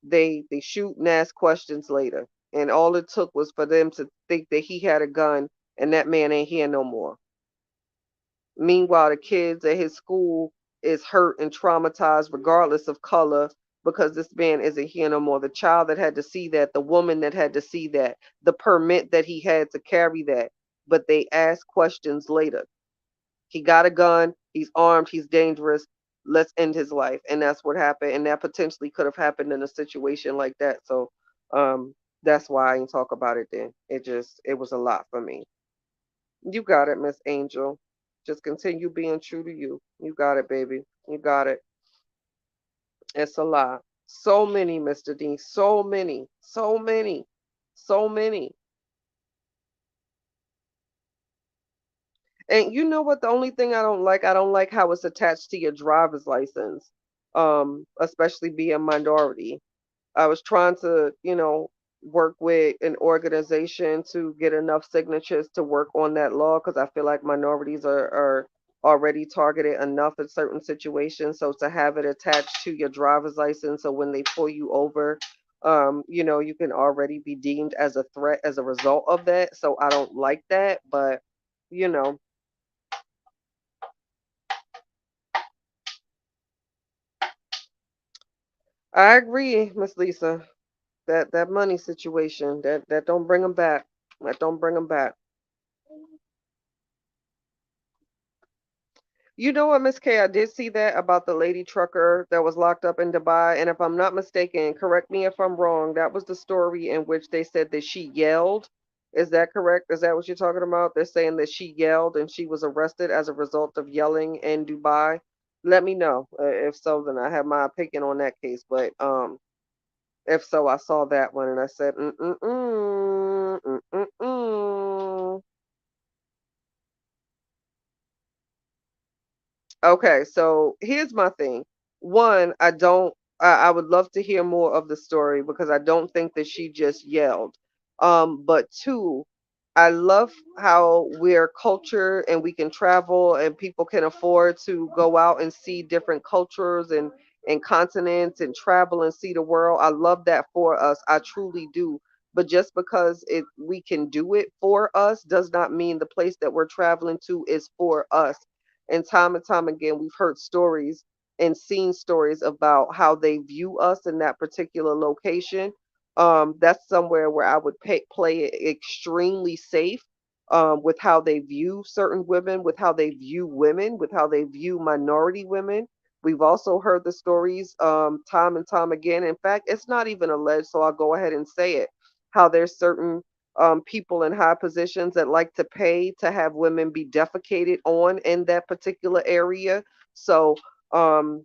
they shoot and ask questions later, and all it took was for them to think that he had a gun, and that man ain't here no more. Meanwhile, the kids at his school is hurt and traumatized, regardless of color, because this man isn't here no more. The child that had to see that, the woman that had to see that, the permit that he had to carry that, but they asked questions later. He got a gun, he's armed, he's dangerous. Let's end his life. And that's what happened. And that potentially could have happened in a situation like that. So that's why I didn't talk about it then. It was a lot for me. You got it, Miss Angel. Just continue being true to you. You got it, baby. You got it. It's a lot. So many, Mr. Dean. So many. So many. So many. And you know what? The only thing I don't like how it's attached to your driver's license, especially being minority. I was trying to, work with an organization to get enough signatures to work on that law because I feel like minorities are already targeted enough in certain situations. So to have it attached to your driver's license, so when they pull you over, you can already be deemed as a threat as a result of that. So I don't like that, but you know, I agree, Miss Lisa. That money situation, that don't bring them back. That don't bring them back. You know what, Miss K, I did see that about the lady trucker that was locked up in Dubai, and if I'm not mistaken, correct me if I'm wrong, that was the story in which they said that she yelled. Is that correct? Is that what you're talking about? They're saying that she yelled and she was arrested as a result of yelling in Dubai. Let me know if so. Then I have my opinion on that case, but If so, I saw that one and I said, mm-mm-mm, mm-mm-mm. Okay, so here's my thing. One, I would love to hear more of the story because I don't think that she just yelled. But two, I love how we're cultured and we can travel and people can afford to go out and see different cultures and continents and travel and see the world. I love that for us. I truly do. But just because we can do it for us does not mean the place that we're traveling to is for us. And time again, we've heard stories and seen stories about how they view us in that particular location. That's somewhere where I would play it extremely safe, with how they view certain women, with how they view women, with how they view minority women. We've also heard the stories, time and time again. In fact, it's not even alleged, so I'll go ahead and say it. How there's certain people in high positions that like to pay to have women be defecated on in that particular area. So um,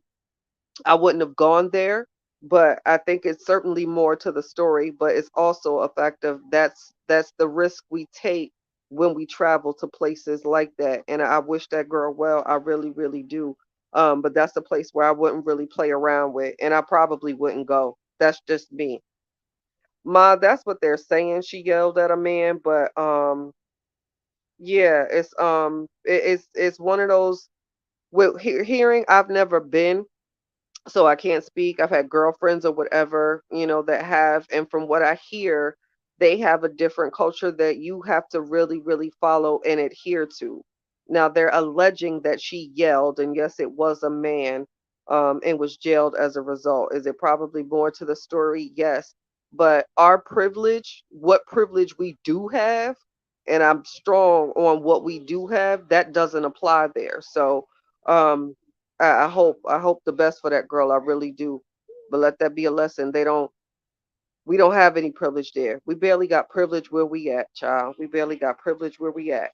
I wouldn't have gone there, but I think it's certainly more to the story. But it's also a fact of that's the risk we take when we travel to places like that. And I wish that girl well. I really, really do. But that's a place where I wouldn't really play around with, and I probably wouldn't go. That's just me. Ma, that's what they're saying. She yelled at a man, but yeah, it's one of those with hearing. I've never been, so I can't speak. I've had girlfriends or whatever, that have, and from what I hear, they have a different culture that you have to really, really follow and adhere to. Now they're alleging that she yelled, and yes, it was a man, and was jailed as a result. Is it probably more to the story? Yes. But our privilege, what privilege we do have, and I'm strong on what we do have, that doesn't apply there. So um I hope the best for that girl. I really do. But let that be a lesson. We don't have any privilege there. We barely got privilege where we at, child. We barely got privilege where we at.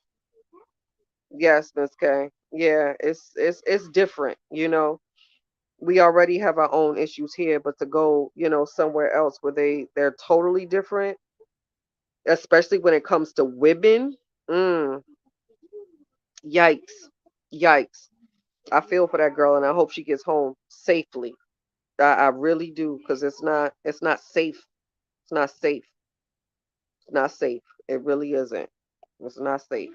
Yes, Miss K. Yeah, it's different, We already have our own issues here, but to go, somewhere else where they're totally different, especially when it comes to women. Mm, yikes. Yikes. I feel for that girl and I hope she gets home safely. I really do, because it's not safe. It's not safe. It's not safe. It really isn't. It's not safe.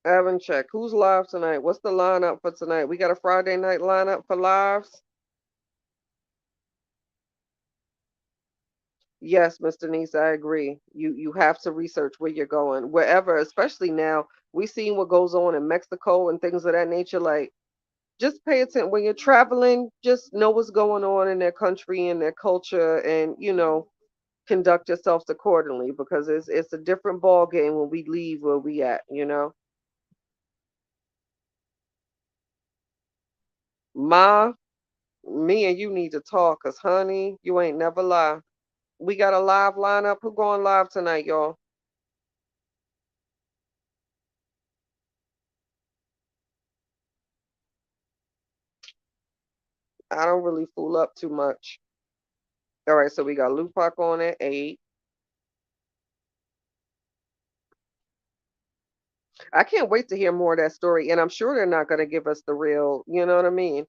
I haven't checked. Who's live tonight? What's the lineup for tonight? We got a Friday night lineup for lives? Yes, Mr. Nice, I agree. You have to research where you're going. Wherever, especially now, we seeing what goes on in Mexico and things of that nature. Like, just pay attention when you're traveling, just know what's going on in their country and their culture, and conduct yourselves accordingly, because it's a different ball game when we leave where we at. Ma, me and you need to talk, cause honey, you ain't never lie. We got a live lineup. Who going live tonight, y'all? I don't really fool up too much. All right, so we got Lupac on at 8. I can't wait to hear more of that story, and I'm sure they're not gonna give us the real, you know what I mean?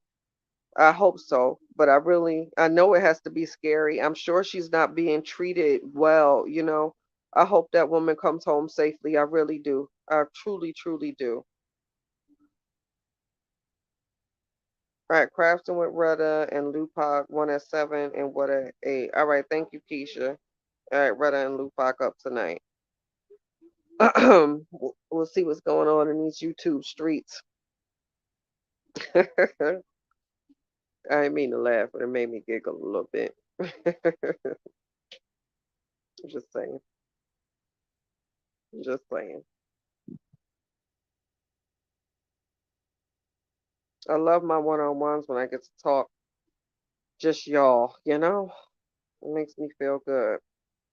I hope so, but I know it has to be scary. I'm sure she's not being treated well. I hope that woman comes home safely. I really do. I truly, truly do. All right, Crafton with Retta and Lupac, one at 7 and what at 8. All right, thank you, Keisha. All right, Retta and Lupac up tonight. We'll see what's going on in these YouTube streets. I didn't mean to laugh, but it made me giggle a little bit. Just saying. Just saying. I love my one-on-ones when I get to talk just y'all. It makes me feel good.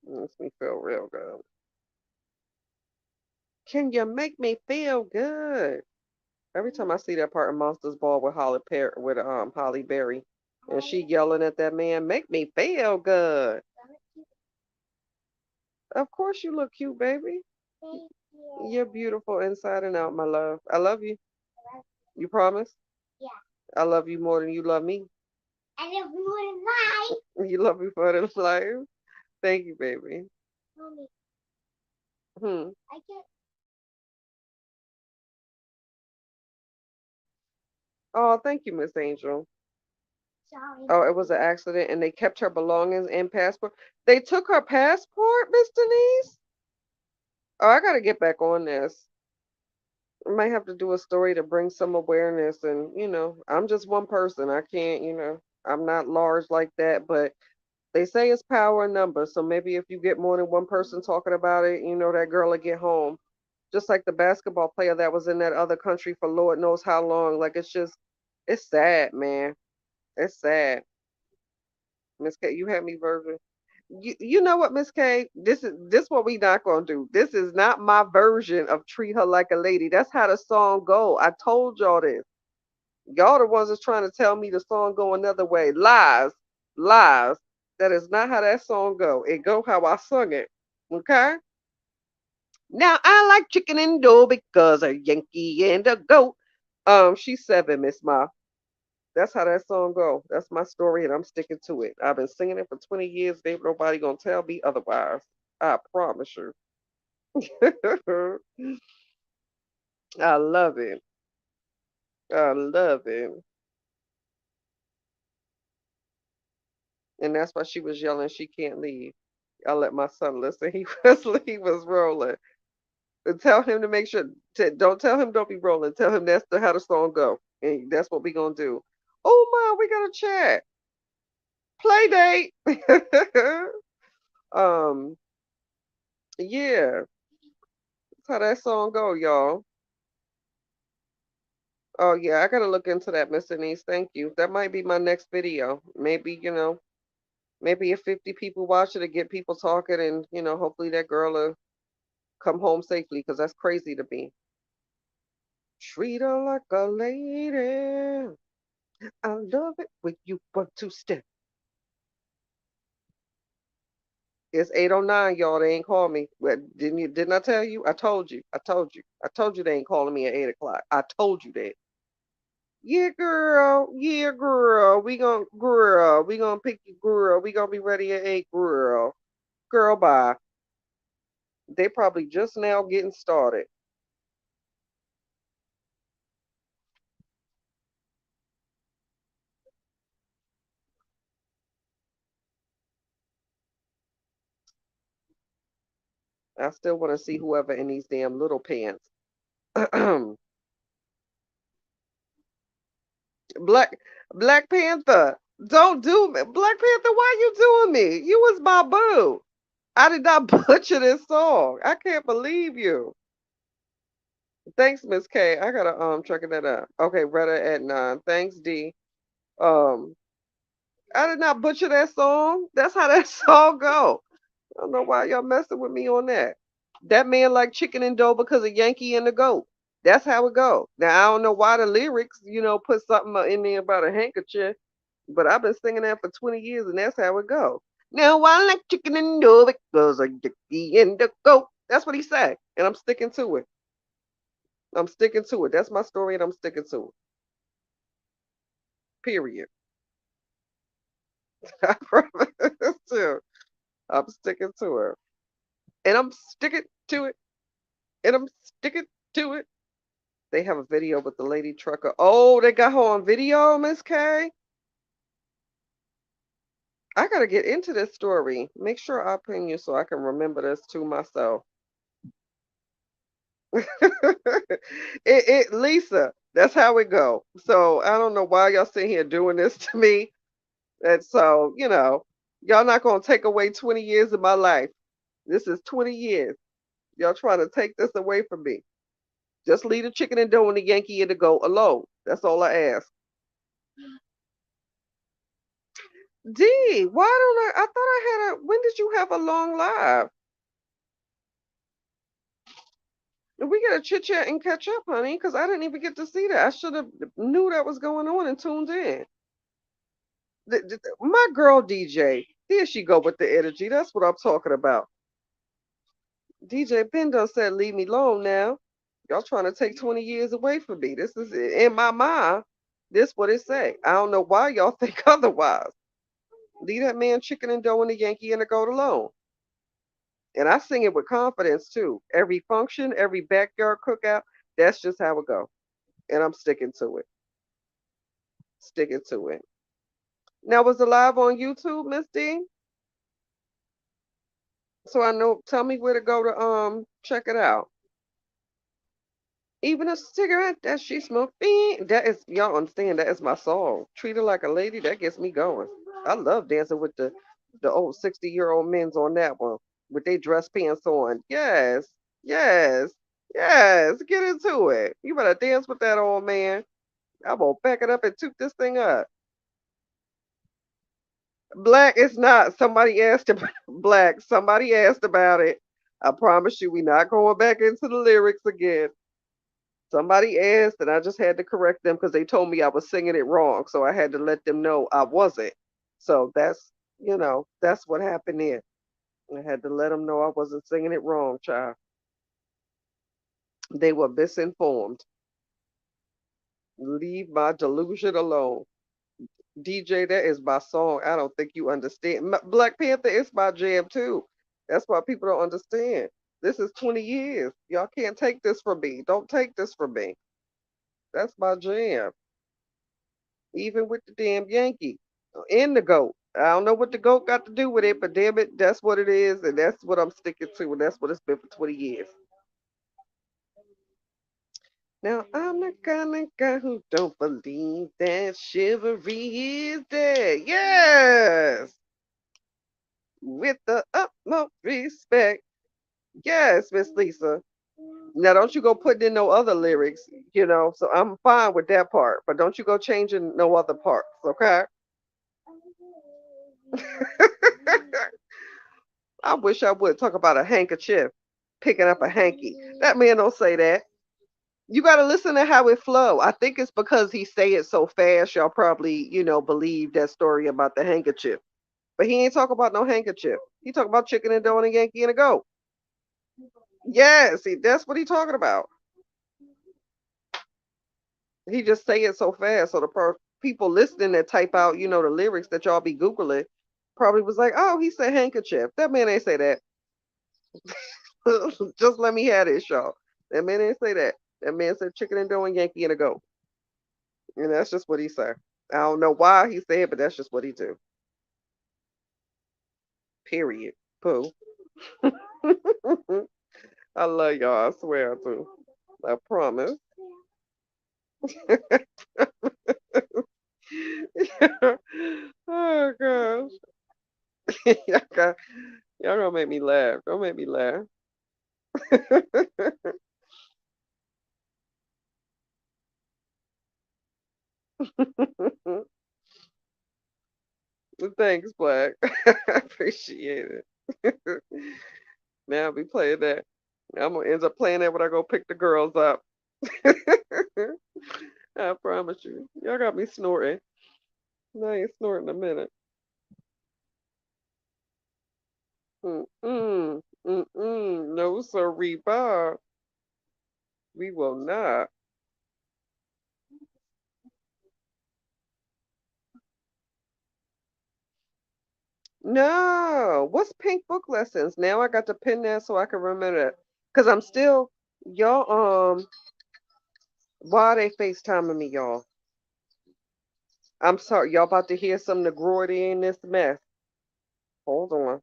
It makes me feel real good. Can you make me feel good? Every time I see that part of Monsters Ball with Holly Berry. And she yelling at that man, make me feel good. Of course you look cute, baby. You're beautiful inside and out, my love. I love you. You promise? I love you more than you love me. You love me for the life. Thank you, baby. Hmm. Oh, thank you, Miss Angel. Oh, it was an accident and they kept her belongings and passport. They took her passport, Miss Denise? Oh, I gotta get back on this. I might have to do a story to bring some awareness and, I'm just one person. I can't, I'm not large like that, but they say it's power in numbers. So maybe if you get more than one person talking about it, that girl will get home. Just like the basketball player that was in that other country for Lord knows how long. Like it's sad, man. It's sad. Miss K, you had me version. You know what, Miss K? This what we not gonna do. This is not my version of treat her like a lady. That's how the song go. I told y'all this. Y'all the ones that's trying to tell me the song go another way. Lies, lies. That is not how that song go. It go how I sung it. Okay. Now I like chicken and dough because a Yankee and a goat. She's 7, Miss Ma. That's how that song go. That's my story, and I'm sticking to it. I've been singing it for 20 years. Ain't nobody gonna tell me otherwise. I promise you. I love it. I love it. And that's why she was yelling she can't leave. I let my son listen. He was rolling. And tell him to make sure. Don't tell him don't be rolling. Tell him that's how the song go, and that's what we gonna do. Oh my, we got a chat. Play date. um, yeah, that's how that song go, y'all. Oh yeah, I gotta look into that, Miss Denise. Thank you. That might be my next video. Maybe, maybe if 50 people watch it to get people talking and, hopefully that girl will come home safely because that's crazy to me. Treat her like a lady. I love it when you want to step. It's 8:09, y'all. They ain't call me. Didn't I tell you? I told you. I told you. I told you they ain't calling me at 8 o'clock. I told you that. Yeah, girl. Yeah, girl. We gonna pick you, girl. We gonna be ready at 8, girl. Girl, bye. They probably just now getting started. I still want to see whoever in these damn little pants. Black Black Panther. Don't do me. Black Panther, why you doing me? You was my boo. I did not butcher this song. I can't believe you. Thanks, Miss K. I gotta check that out. Okay, Retta at 9. Thanks, D. Um, I did not butcher that song. That's how that song go. I don't know why y'all messing with me on that. That man like chicken and dough because of Yankee and the goat. That's how it go. Now I don't know why the lyrics, put something in there about a handkerchief, but I've been singing that for 20 years and that's how it go. Now I like chicken and dough because of Yankee and the goat. That's what he said, and I'm sticking to it. I'm sticking to it. That's my story, and I'm sticking to it. Period. I promise to. I'm sticking to it, and I'm sticking to it, and I'm sticking to it. They have a video with the lady trucker. Oh, they got her on video, Miss K. I gotta get into this story. Make sure I ping you so I can remember this to myself. Lisa, that's how it go. So I don't know why y'all sitting here doing this to me. And so, y'all not gonna take away 20 years of my life. This is 20 years. Y'all trying to take this away from me. Just leave the chicken and dough and the Yankee and the goat alone. That's all I ask. D, why don't I thought I had when did you have a long live? We gotta chit chat and catch up, honey, because I didn't even get to see that. I should have knew that was going on and tuned in. My girl DJ, here she go with the energy. That's what I'm talking about. DJ Bendo said, "Leave me alone now. Y'all trying to take 20 years away from me. This is in my mind. This what it say. I don't know why y'all think otherwise. Leave that man chicken and dough and the Yankee and the goat alone." And I sing it with confidence too. Every function, every backyard cookout, that's just how it go. And I'm sticking to it. Sticking to it. Now, was it live on YouTube, Miss D? So I know. Tell me where to go to check it out. Even a cigarette that she smoked. That is, y'all understand, that is my song. Treat her like a lady, that gets me going. I love dancing with the old 60-year-old men's on that one with their dress pants on. Yes, yes, yes. Get into it. You better dance with that old man. I'm gonna back it up and toot this thing up. Black, it's not. Somebody asked about Black. Somebody asked about it. I promise you, we're not going back into the lyrics again. Somebody asked, and I just had to correct them because they told me I was singing it wrong. So I had to let them know I wasn't. So that's what happened there. I had to let them know I wasn't singing it wrong, child. They were misinformed. Leave my delusion alone. DJ, that is my song. I don't think you understand. Black Panther is my jam too. That's why people don't understand. This is 20 years. Y'all can't take this from me. Don't take this from me. That's my jam. Even with the damn Yankee and the goat. I don't know what the goat got to do with it, but damn it, that's what it is, and that's what I'm sticking to, and that's what it's been for 20 years. Now I'm the kind of guy who don't believe that chivalry is dead. Yes, with the utmost respect. Yes, Miss Lisa. Now don't you go putting in no other lyrics. So I'm fine with that part, but don't you go changing no other parts, okay? I wish I would talk about a handkerchief, picking up a hanky. That man don't say that. You got to listen to how it flow. I think it's because he say it so fast. Y'all probably believe that story about the handkerchief. But he ain't talk about no handkerchief. He talk about chicken and dough and a Yankee and a goat. Yes, that's what he talking about. He just say it so fast, so the people listening that type out the lyrics that y'all be googling, probably was like, "Oh, he said handkerchief." That man ain't say that. Just let me have this, y'all. That man didn't say that. That man said chicken and dough and Yankee and a go. And that's just what he said. I don't know why he said it, but that's just what he do. Period. Pooh. I love y'all. I swear I do. I promise. Oh gosh. y'all, got, y'all gonna make me laugh. Don't make me laugh. Thanks, Black. I appreciate it. Now I'll be playing that. I'm gonna end up playing that when I go pick the girls up. I promise you. Y'all got me snorting. I ain't snorting a minute. Mm-mm. Mm-mm. No, sorry, Bob. We will not. No. What's Pink Book Lessons? Now I got to pin that so I can remember it. Cause I'm still y'all why are they FaceTiming me, y'all? I'm sorry, y'all about to hear some negrody in this mess. Hold on.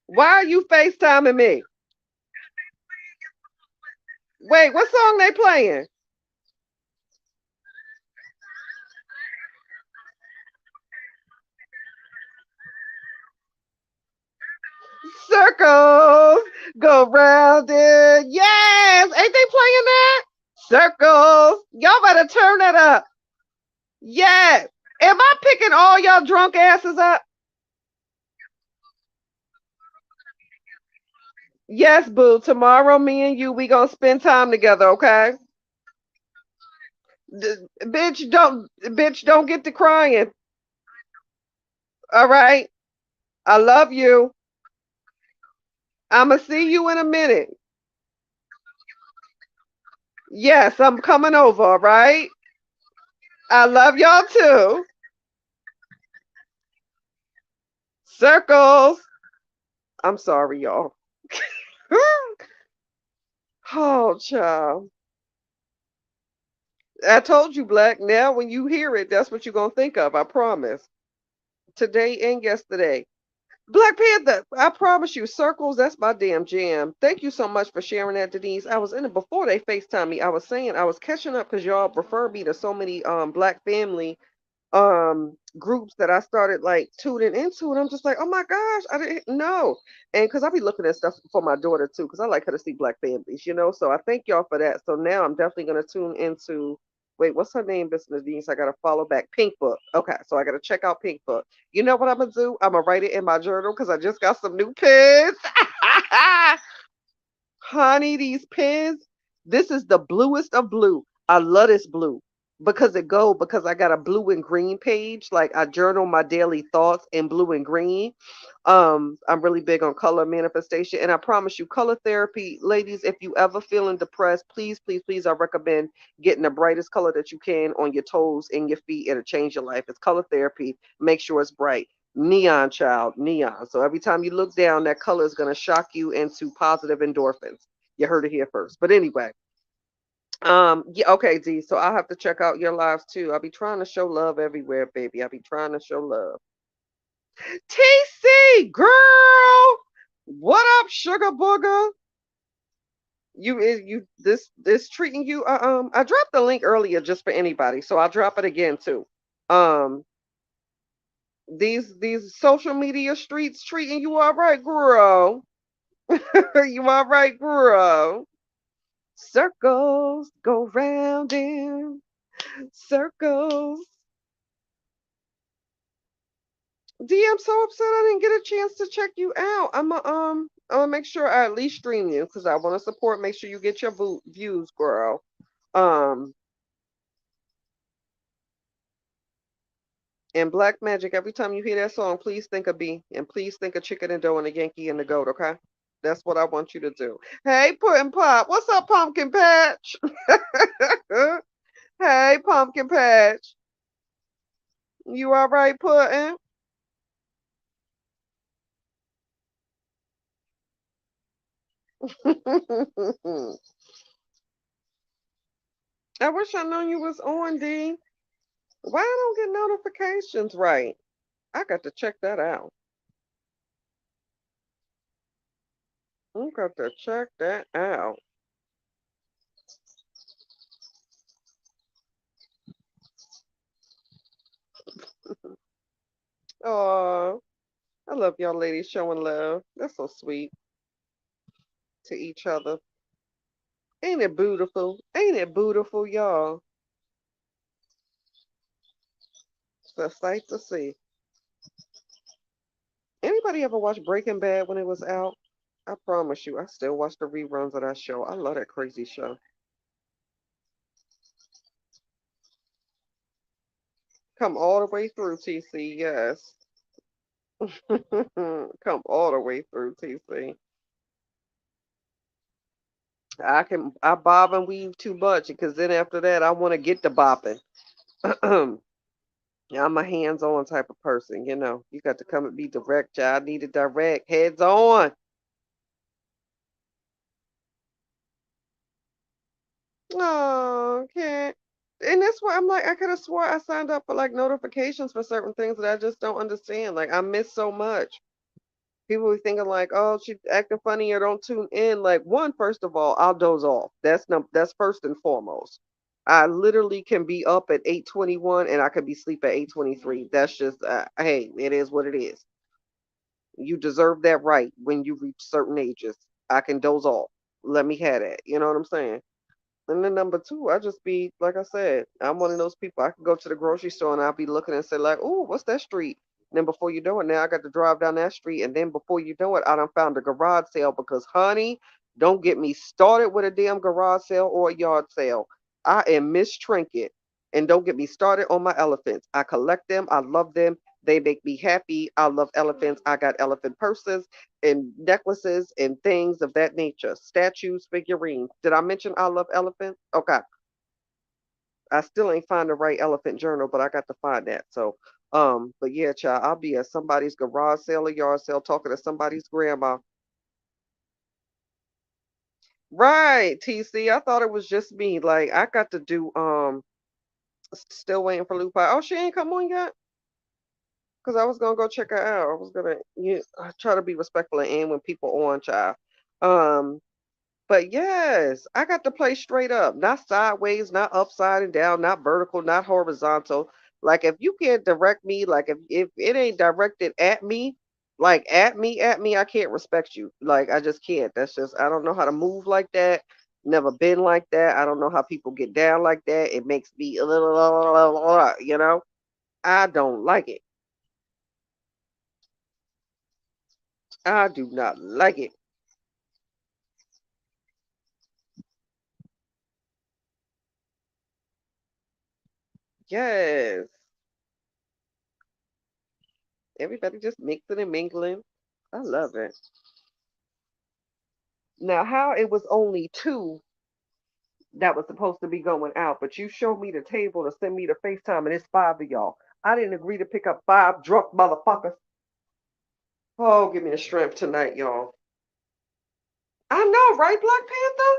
Why are you FaceTiming me? Wait, what song they playing? Circles go round it. Yes! Ain't they playing that? Circles. Y'all better turn that up. Yes. Am I picking all y'all drunk asses up? Yes, boo. Tomorrow, me and you, we gonna spend time together, okay? Bitch, don't get to crying. All right. I love you. I'ma see you in a minute. Yes, I'm coming over, all right? I love y'all too. Circles. I'm sorry, y'all. Oh, child. I told you, Black. Now, when you hear it, that's what you're going to think of. I promise. Today and yesterday. Black Panther, I promise you, circles, that's my damn jam. Thank you so much for sharing that, Denise. I was in it before they FaceTime me. I was saying I was catching up because y'all refer me to so many black family groups that I started like tuning into, and I'm just like, oh my gosh, I didn't know. And because I be looking at stuff for my daughter too, because I like her to see black families, so I thank y'all for that. So now I'm definitely gonna tune into, wait, what's her name, Miss Nadine? So I gotta follow back Pink Book. Okay, so I gotta check out Pink Book. You know what I'm gonna do? I'm gonna write it in my journal because I just got some new pens. Honey, these pens, this is the bluest of blue. I love this blue because I got a blue and green page. Like I journal my daily thoughts in blue and green. I'm really big on color manifestation, and I promise you, color therapy, ladies, if you ever feeling depressed, please, please, please, I recommend getting the brightest color that you can on your toes and your feet. It'll change your life. It's color therapy. Make sure it's bright. Neon, child, neon. So every time you look down, that color is going to shock you into positive endorphins. You heard it here first. But anyway, yeah, okay, D. So I'll have to check out your lives too. I'll be trying to show love everywhere, baby. I'll be trying to show love. TC, girl, what up, sugar booger? You this treating you? I dropped the link earlier just for anybody, so I'll drop it again too. Um, these social media streets treating you all right, girl? You all right, girl? Circles go round in circles. D, I'm so upset I didn't get a chance to check you out. I'm gonna make sure I at least stream you because I want to support. Make sure you get your views, girl. Um, and Black Magic. Every time you hear that song, please think of B and please think of Chicken and Dough and the Yankee and the Goat. Okay, that's what I want you to do. Hey, Puddin' Pop, what's up, Pumpkin Patch? Hey, Pumpkin Patch, you all right, Puddin'? I wish I known you was on, D. Why I don't get notifications right? I got to check that out. I got to check that out. Oh, I love y'all ladies showing love. That's so sweet to each other. Ain't it beautiful? Ain't it beautiful, y'all? It's a sight to see. Anybody ever watch Breaking Bad when it was out? I promise you, I still watch the reruns of that show. I love that crazy show. Come all the way through, TC. Yes. Come all the way through, TC. I bob and weave too much because then after that I want to get the bopping. Yeah, I'm a hands-on type of person, you know. You got to come and be direct, child. I need it direct, heads on. Oh, can't. And that's why I'm like, I could have swore I signed up for like notifications for certain things that I just don't understand. Like I miss so much. People be thinking like, oh, she's acting funny or don't tune in. Like one, first of all, I'll doze off. That's first and foremost. I literally can be up at 8:21 and I could be asleep at 8:23. That's just hey, it is what it is. You deserve that right when you reach certain ages. I can doze off. Let me have that. You know what I'm saying? And then number two, I just be like I said, I'm one of those people. I can go to the grocery store and I'll be looking and say like, "Oh, what's that street?" And then before you know it, now I got to drive down that street, and then before you know it, I done found a garage sale because, honey, don't get me started with a damn garage sale or a yard sale. I am Miss Trinket. And don't get me started on my elephants. I collect them. I love them. They make me happy. I love elephants. I got elephant purses and necklaces and things of that nature. Statues, figurines. Did I mention I love elephants? Okay. I still ain't find the right elephant journal, but I got to find that. So, but yeah, child, I'll be at somebody's garage sale or yard sale talking to somebody's grandma. Right, TC. I thought it was just me. Like I got to do still waiting for Lupa. Oh, she ain't come on yet? Because I was gonna go check her out. I was gonna try to be respectful and end when people on, child. Um, but yes, I got to play straight up, not sideways, not upside and down, not vertical, not horizontal. Like if you can't direct me, like if it ain't directed at me, like at me, I can't respect you. Like I just can't. That's just I don't know how to move like that. Never been like that. I don't know how people get down like that. It makes me a little, you know. I don't like it. I do not like it. Yes. Everybody just mixing and mingling. I love it. Now, how it was only two that was supposed to be going out, but you showed me the table to send me the FaceTime, and it's five of y'all. I didn't agree to pick up five drunk motherfuckers. Oh, give me the strength tonight, y'all. I know, right, Black Panther?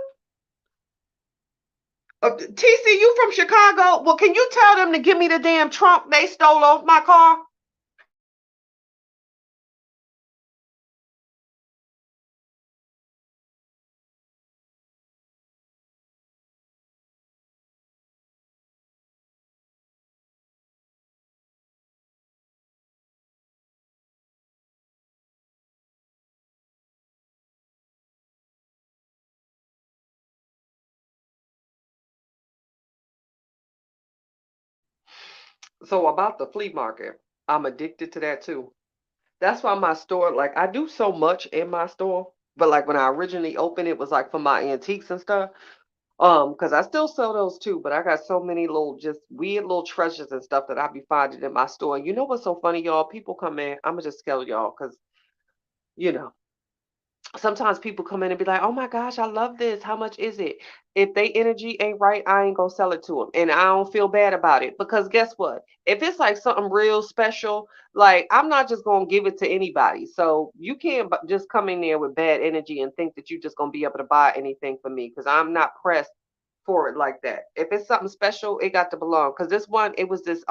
TC, you from Chicago? Well, can you tell them to give me the damn trunk they stole off my car? So about the flea market, I'm addicted to that too. That's why my store, like I do so much in my store, but like when I originally opened it was like for my antiques and stuff. Because I still sell those too, but I got so many little just weird little treasures and stuff that I be finding in my store. And you know what's so funny, y'all? People come in, I'ma just tell y'all, because you know, sometimes people come in and be like, "Oh my gosh, I love this. How much is it?" If they energy ain't right, I ain't gonna sell it to them, and I don't feel bad about it because guess what? If it's like something real special, like I'm not just gonna give it to anybody. So you can't just come in there with bad energy and think that you're just gonna be able to buy anything from me because I'm not pressed for it like that. If it's something special, it got to belong. Because this one, it was this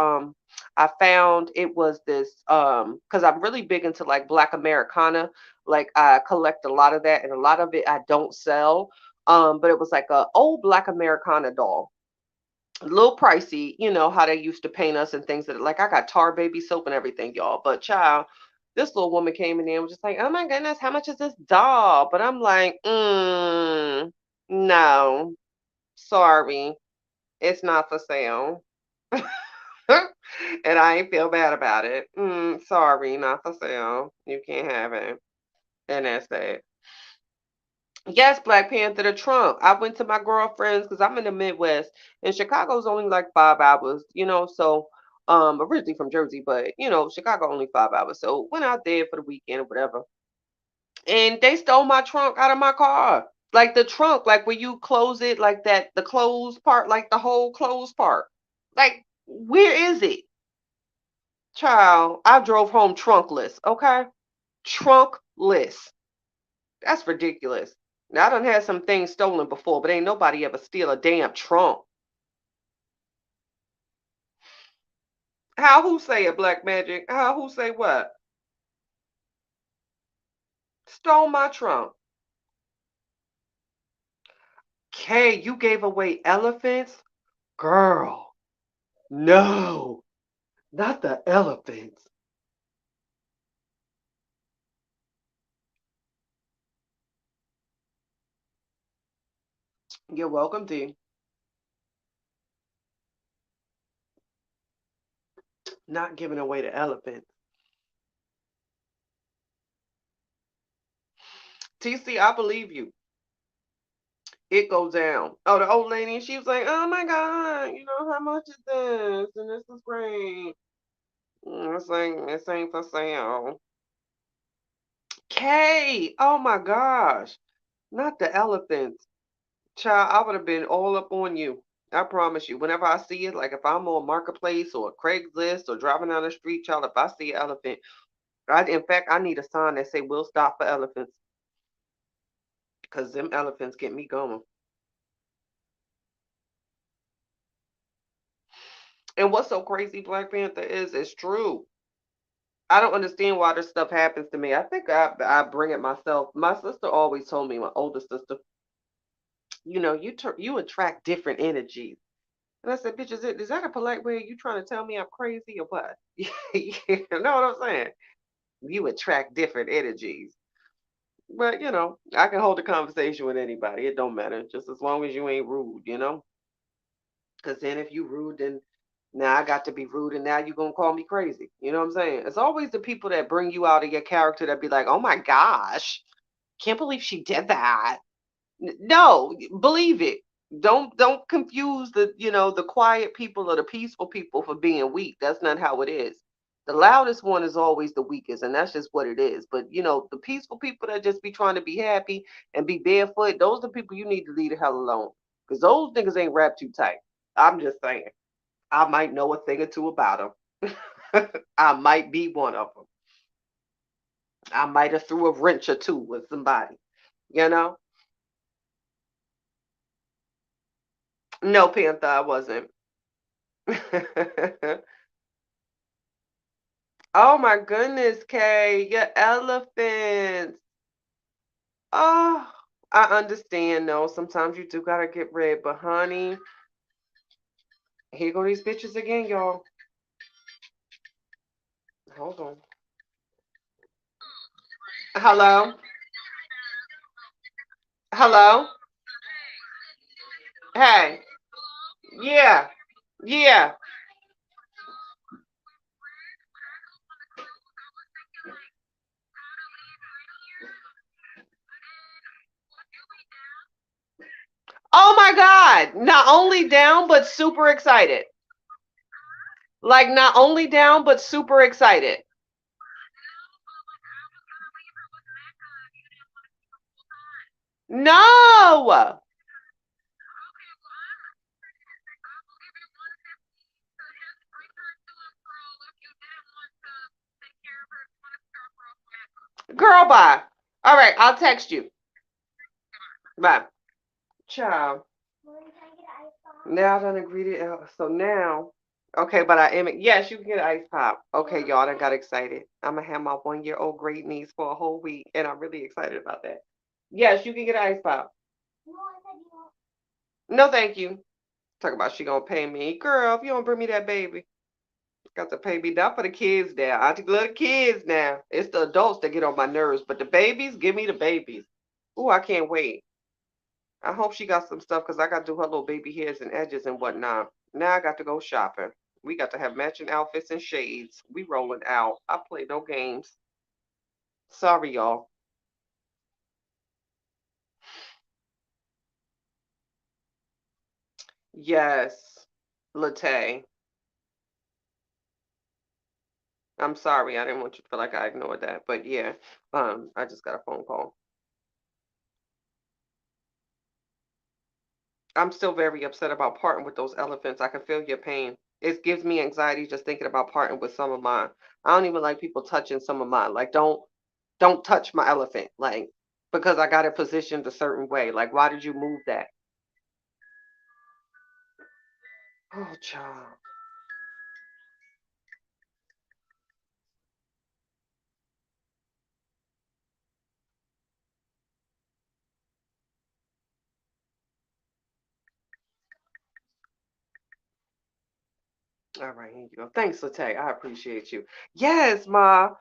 I found it was this because I'm really big into like Black Americana. Like I collect a lot of that, and a lot of it I don't sell. But it was like a old Black Americana doll, a little pricey. You know how they used to paint us and things that like I got Tar Baby soap and everything, y'all. But child, this little woman came in there and was just like, "Oh my goodness, how much is this doll?" But I'm like, no, sorry, it's not for sale. And I ain't feel bad about it. Sorry, not for sale. You can't have it. And that's that. Yes, Black Panther, the trunk. I went to my girlfriend's because I'm in the Midwest, and Chicago's only like 5 hours, So, originally from Jersey, but Chicago only 5 hours. So went out there for the weekend or whatever, and they stole my trunk out of my car. Like the trunk, like where you close it, like that, the closed part, like the whole closed part. Like, where is it? Child, I drove home trunkless, okay? Trunkless. That's ridiculous. Now, I done had some things stolen before, but ain't nobody ever steal a damn trunk. How who say it, Black Magic? How who say what? Stole my trunk. Kay, you gave away elephants? Girl, no, not the elephants. You're welcome, D. Not giving away the elephants. TC, I believe you. It goes down. Oh, the old lady, she was like, "Oh my God, how much is this? And this is great. This ain't for sale. Kay, oh my gosh. Not the elephants. Child, I would have been all up on you. I promise you. Whenever I see it, like if I'm on Marketplace or Craigslist or driving down the street, child, if I see an elephant, in fact, I need a sign that say "We'll stop for elephants," because them elephants get me going. And what's so crazy, Black Panther, is it's true. I don't understand why this stuff happens to me. I think I bring it myself. My sister always told me, my older sister, you attract different energies. And I said, bitch, is that a polite way of you trying to tell me I'm crazy or what? You know what I'm saying? You attract different energies. But I can hold a conversation with anybody. It don't matter, just as long as you ain't rude. Because then if you rude, then now I got to be rude, and now you gonna call me crazy. You know what I'm saying? It's always the people that bring you out of your character that be like, oh my gosh, can't believe she did that. No, believe it. Don't confuse the quiet people or the peaceful people for being weak. That's not how it is. The loudest one is always the weakest, and that's just what it is. But the peaceful people that just be trying to be happy and be barefoot, those are the people you need to leave the hell alone. Because those niggas ain't wrapped too tight. I'm just saying. I might know a thing or two about them. I might be one of them. I might have threw a wrench or two with somebody. You know? No, Panther, I wasn't. Oh my goodness, Kay, your elephants. Oh, I understand. No, sometimes you do gotta get rid, but honey, here go these bitches again, y'all. Hold on. Hello, hello. Hey, yeah, yeah. Oh my God! Not only down, but super excited. Like not only down, but super excited. No, girl, bye. All right, I'll text you. Bye. Ciao. Now I done agreed it. So now, okay, but I am. Yes, you can get an ice pop. Okay, y'all, I got excited. I'm gonna have my 1-year-old great niece for a whole week, and I'm really excited about that. Yes, you can get an ice pop. No, thank you. Talk about she gonna pay me, girl. If you don't bring me that baby, got to pay me. Not for the kids now. I love the kids now. It's the adults that get on my nerves, but the babies, give me the babies. Ooh, I can't wait. I hope she got some stuff because I got to do her little baby hairs and edges and whatnot. Now I got to go shopping. We got to have matching outfits and shades. We rolling out. I play no games. Sorry, y'all. Yes, Latte. I'm sorry. I didn't want you to feel like I ignored that. But yeah, I just got a phone call. I'm still very upset about parting with those elephants. I can feel your pain. It gives me anxiety just thinking about parting with some of mine. I don't even like people touching some of mine. Like, don't touch my elephant. Like, because I got it positioned a certain way. Like, why did you move that? Oh, child. All right, here you go. Thanks, Latte. I appreciate you. Yes, Ma.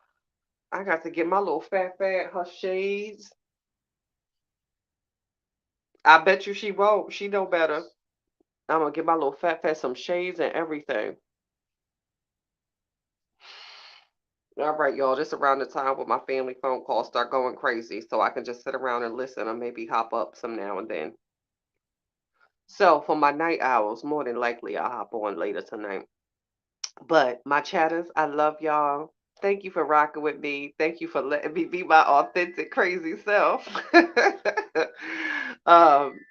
I got to get my little fat her shades. I bet you she won't. She know better. I'm gonna get my little fat some shades and everything. All right, y'all. Just around the time when my family phone calls start going crazy, so I can just sit around and listen or maybe hop up some now and then. So for my night owls, more than likely I'll hop on later tonight. But my chatters, I love y'all. Thank you for rocking with me. Thank you for letting me be my authentic crazy self.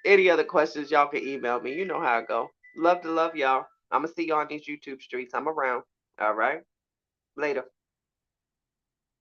Any other questions, y'all can email me. You know how I go. Love to love y'all. I'm gonna see you on these YouTube streets. I'm around. All right. Later.